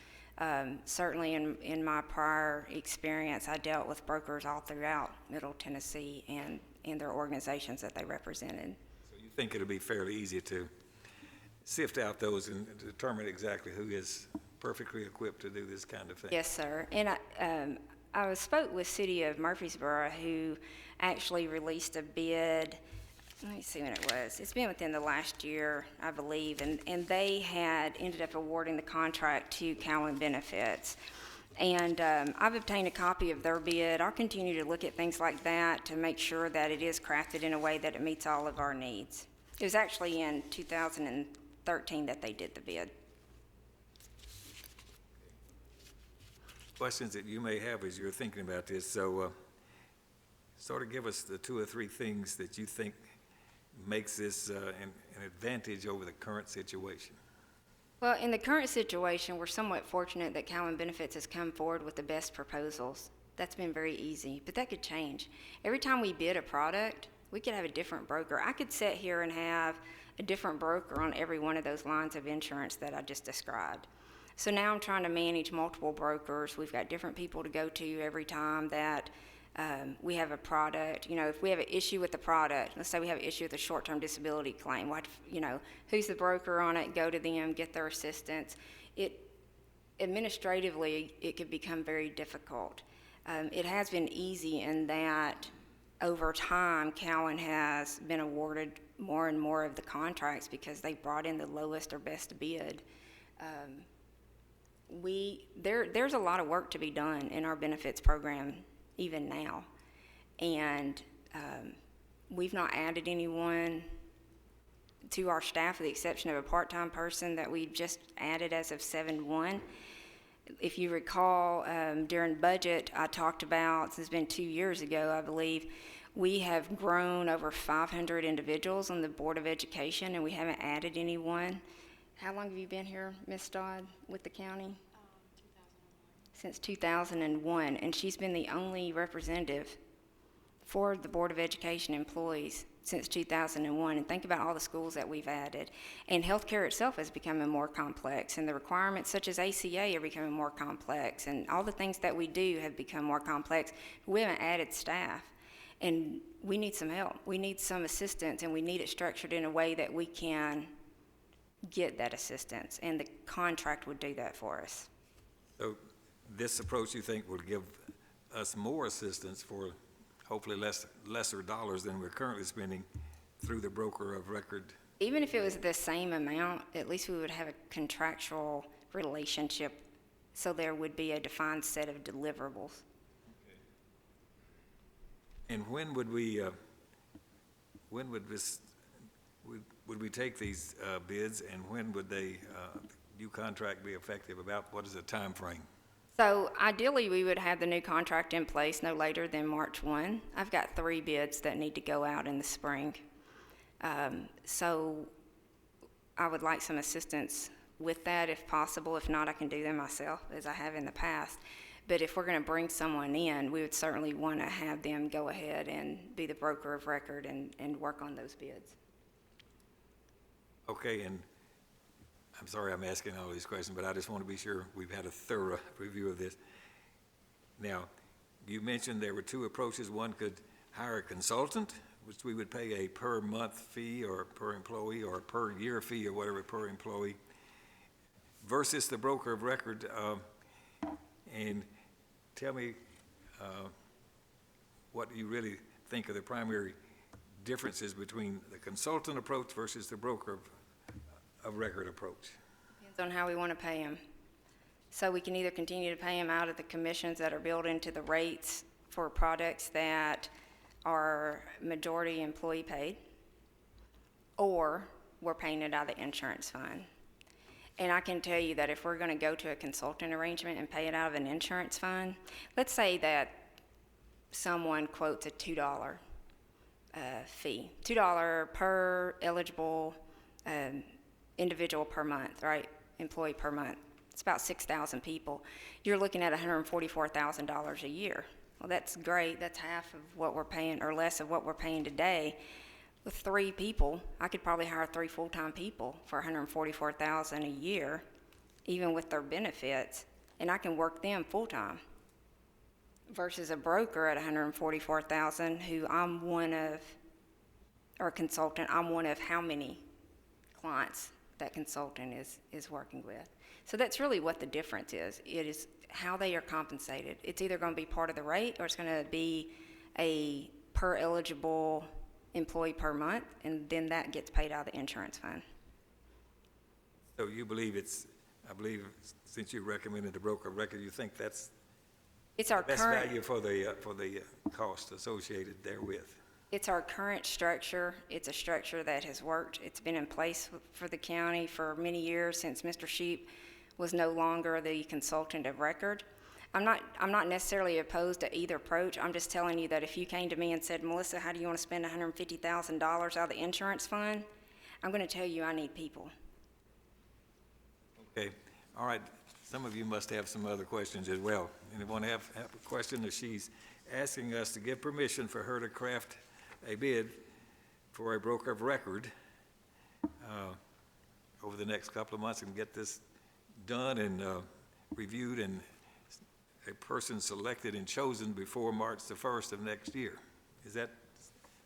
Certainly in my prior experience, I dealt with brokers all throughout Middle Tennessee and in their organizations that they represented. So you think it'll be fairly easy to sift out those and determine exactly who is perfectly equipped to do this kind of thing? Yes, sir. And I spoke with City of Murfreesboro, who actually released a bid. Let me see when it was. It's been within the last year, I believe, and they had ended up awarding the contract to Cowan Benefits. And I've obtained a copy of their bid. I'll continue to look at things like that to make sure that it is crafted in a way that it meets all of our needs. It was actually in 2013 that they did the bid. Questions that you may have as you're thinking about this. So sort of give us the 2 or 3 things that you think makes this an advantage over the current situation. Well, in the current situation, we're somewhat fortunate that Cowan Benefits has come forward with the best proposals. That's been very easy, but that could change. Every time we bid a product, we could have a different broker. I could sit here and have a different broker on every one of those lines of insurance that I just described. So now I'm trying to manage multiple brokers. We've got different people to go to every time that we have a product. You know, if we have an issue with the product, let's say we have an issue with a short-term disability claim, who's the broker on it? Go to them, get their assistance. Administratively, it could become very difficult. It has been easy in that over time, Cowan has been awarded more and more of the contracts because they brought in the lowest or best bid. There's a lot of work to be done in our benefits program even now, and we've not added anyone to our staff with the exception of a part-time person that we've just added as of 7/1. If you recall, during budget, I talked about, this has been 2 years ago, I believe, we have grown over 500 individuals on the Board of Education, and we haven't added anyone. How long have you been here, Ms. Dodd, with the county? 2001. Since 2001, and she's been the only representative for the Board of Education employees since 2001. And think about all the schools that we've added. And healthcare itself is becoming more complex, and the requirements such as ACA are becoming more complex, and all the things that we do have become more complex. We haven't added staff, and we need some help. We need some assistance, and we need it structured in a way that we can get that assistance, and the contract would do that for us. So this approach, you think, will give us more assistance for hopefully lesser dollars than we're currently spending through the broker of record? Even if it was the same amount, at least we would have a contractual relationship, so there would be a defined set of deliverables. And when would we take these bids, and when would the new contract be effective? About what is the time frame? So ideally, we would have the new contract in place no later than March 1. I've got 3 bids that need to go out in the spring. So I would like some assistance with that if possible. If not, I can do them myself, as I have in the past. But if we're going to bring someone in, we would certainly want to have them go ahead and be the broker of record and work on those bids. Okay, and I'm sorry I'm asking all these questions, but I just want to be sure we've had a thorough review of this. Now, you mentioned there were 2 approaches. One could hire a consultant, which we would pay a per month fee or per employee or per year fee or whatever per employee, versus the broker of record. And tell me what you really think are the primary differences between the consultant approach versus the broker of record approach. Depends on how we want to pay them. So we can either continue to pay them out of the commissions that are built into the rates for products that are majority employee paid, or we're paying it out of the insurance fund. And I can tell you that if we're going to go to a consultant arrangement and pay it out of an insurance fund, let's say that someone quotes a $2 fee, $2 per eligible individual per month, right? Employee per month. It's about 6,000 people. You're looking at $144,000 a year. Well, that's great. That's half of what we're paying, or less of what we're paying today. With 3 people, I could probably hire 3 full-time people for $144,000 a year, even with their benefits, and I can work them full-time. Versus a broker at $144,000, who I'm one of, or a consultant, I'm one of how many clients that consultant is working with. So that's really what the difference is. It is how they are compensated. It's either going to be part of the rate, or it's going to be a per eligible employee per month, and then that gets paid out of the insurance fund. So you believe I believe, since you recommended the broker of record, you think that's It's our the best current, value for the cost associated therewith? it's our current structure. It's a structure that has worked. It's been in place for the county for many years, since Mr. Sheep was no longer the consultant of record. I'm not necessarily opposed to either approach. I'm just telling you that if you came to me and said, Melissa, how do you want to spend $150,000 out of the insurance fund? I'm going to tell you I need people. Okay, all right. Some of you must have some other questions as well. Anyone have a question? That she's asking us to give permission for her to craft a bid for a broker of record over the next couple of months, and get this done and reviewed, and a person selected and chosen before March the 1st of next year. Is that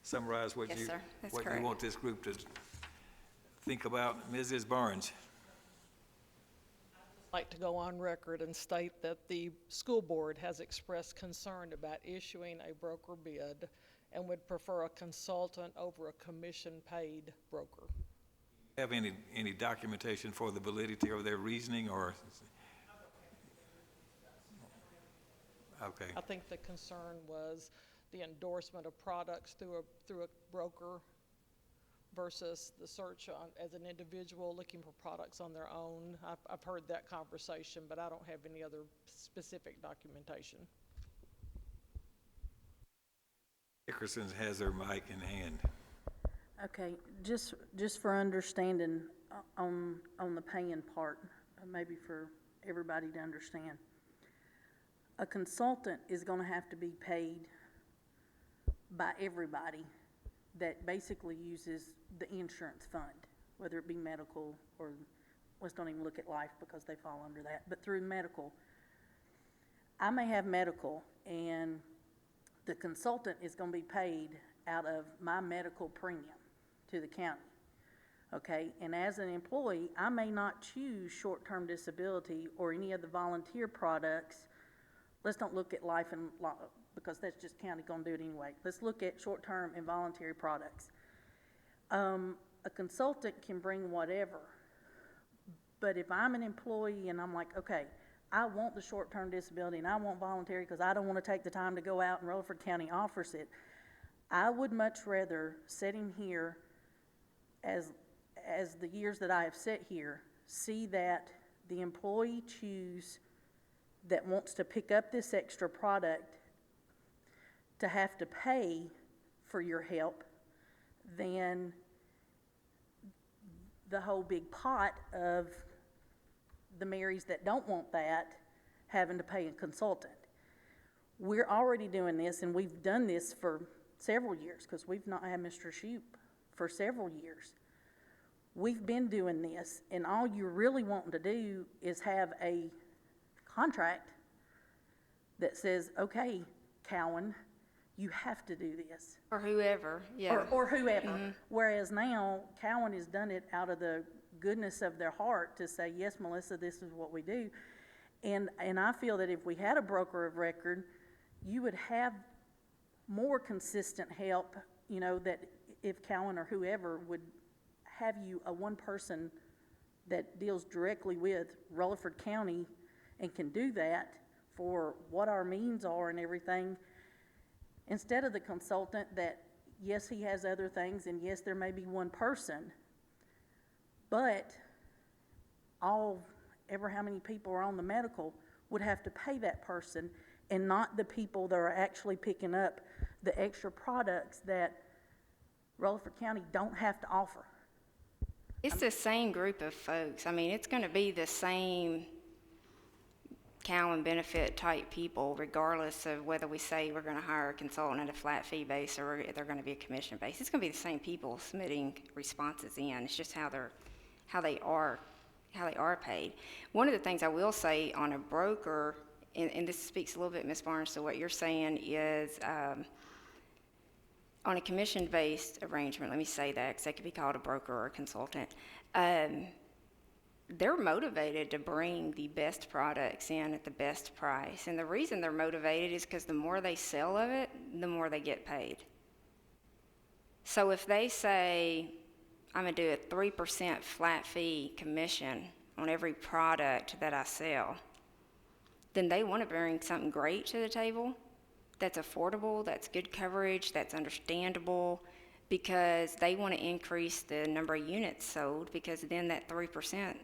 summarize what Yes, you sir. That's what correct. you want this group to think about? Mrs. Barnes? I'd like to go on record and state that the school board has expressed concern about issuing a broker bid and would prefer a consultant over a commission-paid broker. Have any documentation for the validity of their reasoning, or? Okay, I think the concern was the endorsement of products through a broker versus the search as an individual looking for products on their own. I've heard that conversation, but I don't have any other specific documentation. Dickerson has her mic in hand. Okay, just for understanding on the paying part, maybe for everybody to understand. A consultant is gonna have to be paid by everybody that basically uses the insurance fund, whether it be medical or, let's don't even look at life because they fall under that, but through medical. I may have medical, and the consultant is gonna be paid out of my medical premium to the county, okay? And as an employee, I may not choose short-term disability or any of the volunteer products. Let's don't look at life and because that's just county gonna do it anyway. Let's look at short-term and voluntary products. A consultant can bring whatever, but if I'm an employee and I'm like, okay, I want the short-term disability and I want voluntary because I don't want to take the time to go out and Rutherford County offers it, I would much rather sit in here as the years that I have sat here, see that the employee choose that wants to pick up this extra product to have to pay for your help than the whole big pot of the Marys that don't want that having to pay a consultant. We're already doing this, and we've done this for several years because we've not had Mr. Shoup for several years. We've been doing this, and all you're really wanting to do is have a contract that says, okay, Cowan, you have to do this. Or whoever, yeah. Or whoever. Whereas now, Cowan has done it out of the goodness of their heart to say, yes, Melissa, this is what we do. And I feel that if we had a broker of record, you would have more consistent help, you know, that if Cowan or whoever would have you a one person that deals directly with Rutherford County and can do that for what our means are and everything, instead of the consultant that, yes, he has other things, and yes, there may be one person, but ever how many people are on the medical would have to pay that person, and not the people that are actually picking up the extra products that Rutherford County don't have to offer. It's the same group of folks. I mean, it's going to be the same Cowan benefit type people, regardless of whether we say we're going to hire a consultant at a flat fee base or they're going to be a commission base. It's going to be the same people submitting responses in. It's just how they are paid. One of the things I will say on a broker, and this speaks a little bit, Ms. Barnes, to what you're saying, is on a commission-based arrangement, let me say that, because they could be called a broker or a consultant, they're motivated to bring the best products in at the best price. And the reason they're motivated is because the more they sell of it, the more they get paid. So if they say, I'm going to do a 3% flat fee commission on every product that I sell, then they want to bring something great to the table that's affordable, that's good coverage, that's understandable, because they want to increase the number of units sold, because then that 3%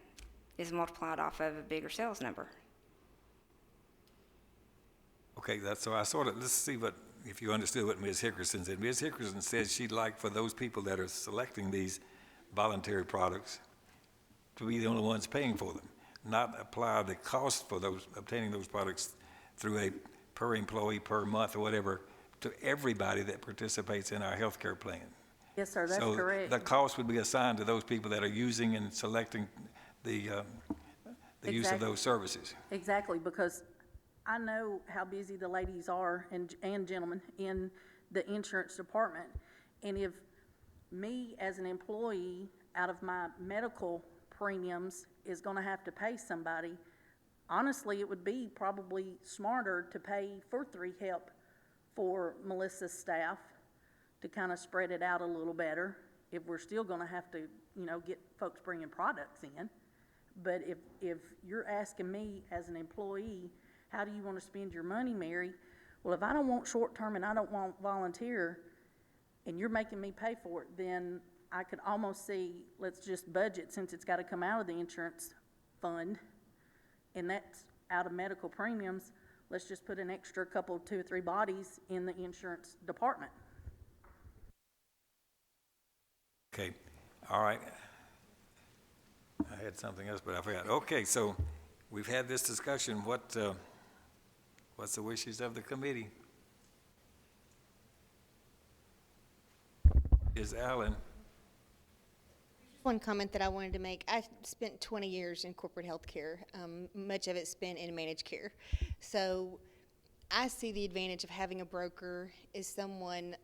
is multiplied off of a bigger sales number. Okay, so I sort of, let's see if you understood what Ms. Hickerson said. Ms. Hickerson said she'd like for those people that are selecting these voluntary products to be the only ones paying for them, not apply the cost for obtaining those products through a per employee, per month, or whatever, to everybody that participates in our healthcare plan. Yes, sir, that's correct. So the cost would be assigned to those people that are using and selecting the use of those services. Exactly, because I know how busy the ladies are and gentlemen in the insurance department. And if me as an employee out of my medical premiums is gonna have to pay somebody, honestly, it would be probably smarter to pay for 3Help for Melissa's staff to kind of spread it out a little better, if we're still gonna have to, get folks bringing products in. But if you're asking me as an employee, how do you want to spend your money, Mary? Well, if I don't want short-term and I don't want volunteer, and you're making me pay for it, then I could almost see, let's just budget, since it's got to come out of the insurance fund, and that's out of medical premiums, let's just put an extra couple, 2 or 3 bodies in the insurance department. Okay, all right. I had something else, but I forgot. Okay, so we've had this discussion. What's the wishes of the committee? Ms. Allen? One comment that I wanted to make, I spent 20 years in corporate healthcare, much of it spent in managed care. So I see the advantage of having a broker is someone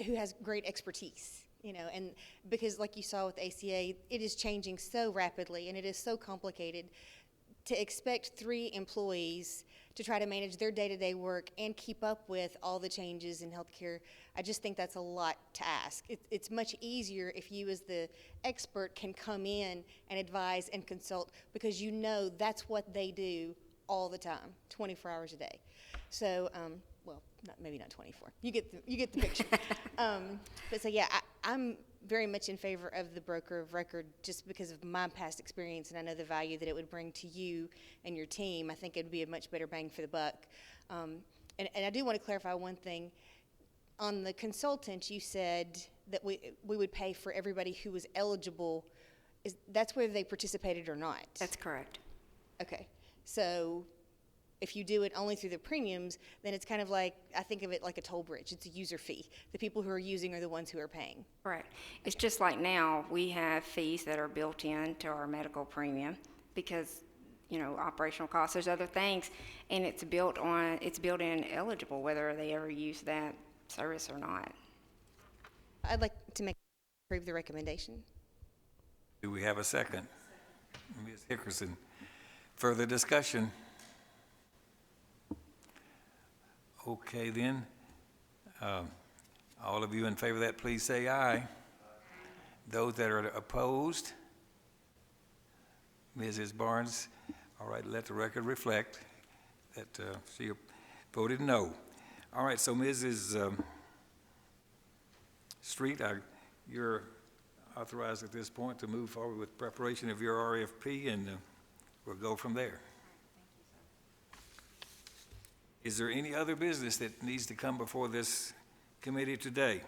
who has great expertise. And because like you saw with ACA, it is changing so rapidly and it is so complicated. To expect 3 employees to try to manage their day-to-day work and keep up with all the changes in healthcare, I just think that's a lot to ask. It's much easier if you as the expert can come in and advise and consult, because that's what they do all the time, 24 hours a day. So, well, maybe not 24. You get the picture. But so yeah, I'm very much in favor of the broker of record, just because of my past experience, and I know the value that it would bring to you and your team. I think it would be a much better bang for the buck. And I do want to clarify one thing. On the consultant, you said that we would pay for everybody who was eligible. That's whether they participated or not? That's correct. Okay. So if you do it only through the premiums, then it's kind of like, I think of it like a toll bridge. It's a user fee. The people who are using are the ones who are paying. Right. It's just like now, we have fees that are built into our medical premium because, operational costs, there's other things, and it's built in eligible, whether they ever use that service or not. I'd like to approve the recommendation. Do we have a second? Ms. Hickerson. Further discussion? Okay, then. All of you in favor of that, please say aye. Those that are opposed? Mrs. Barnes, all right, let the record reflect that she voted no. All right, so Mrs. Street, your authorized at this point to move forward with preparation of your RFP, and we'll go from there. Is there any other business that needs to come before this committee today?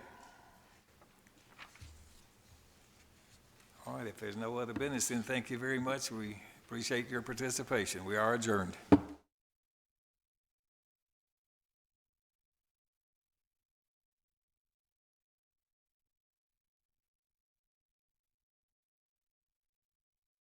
All right, if there's no other business, then thank you very much. We appreciate your participation. We are adjourned.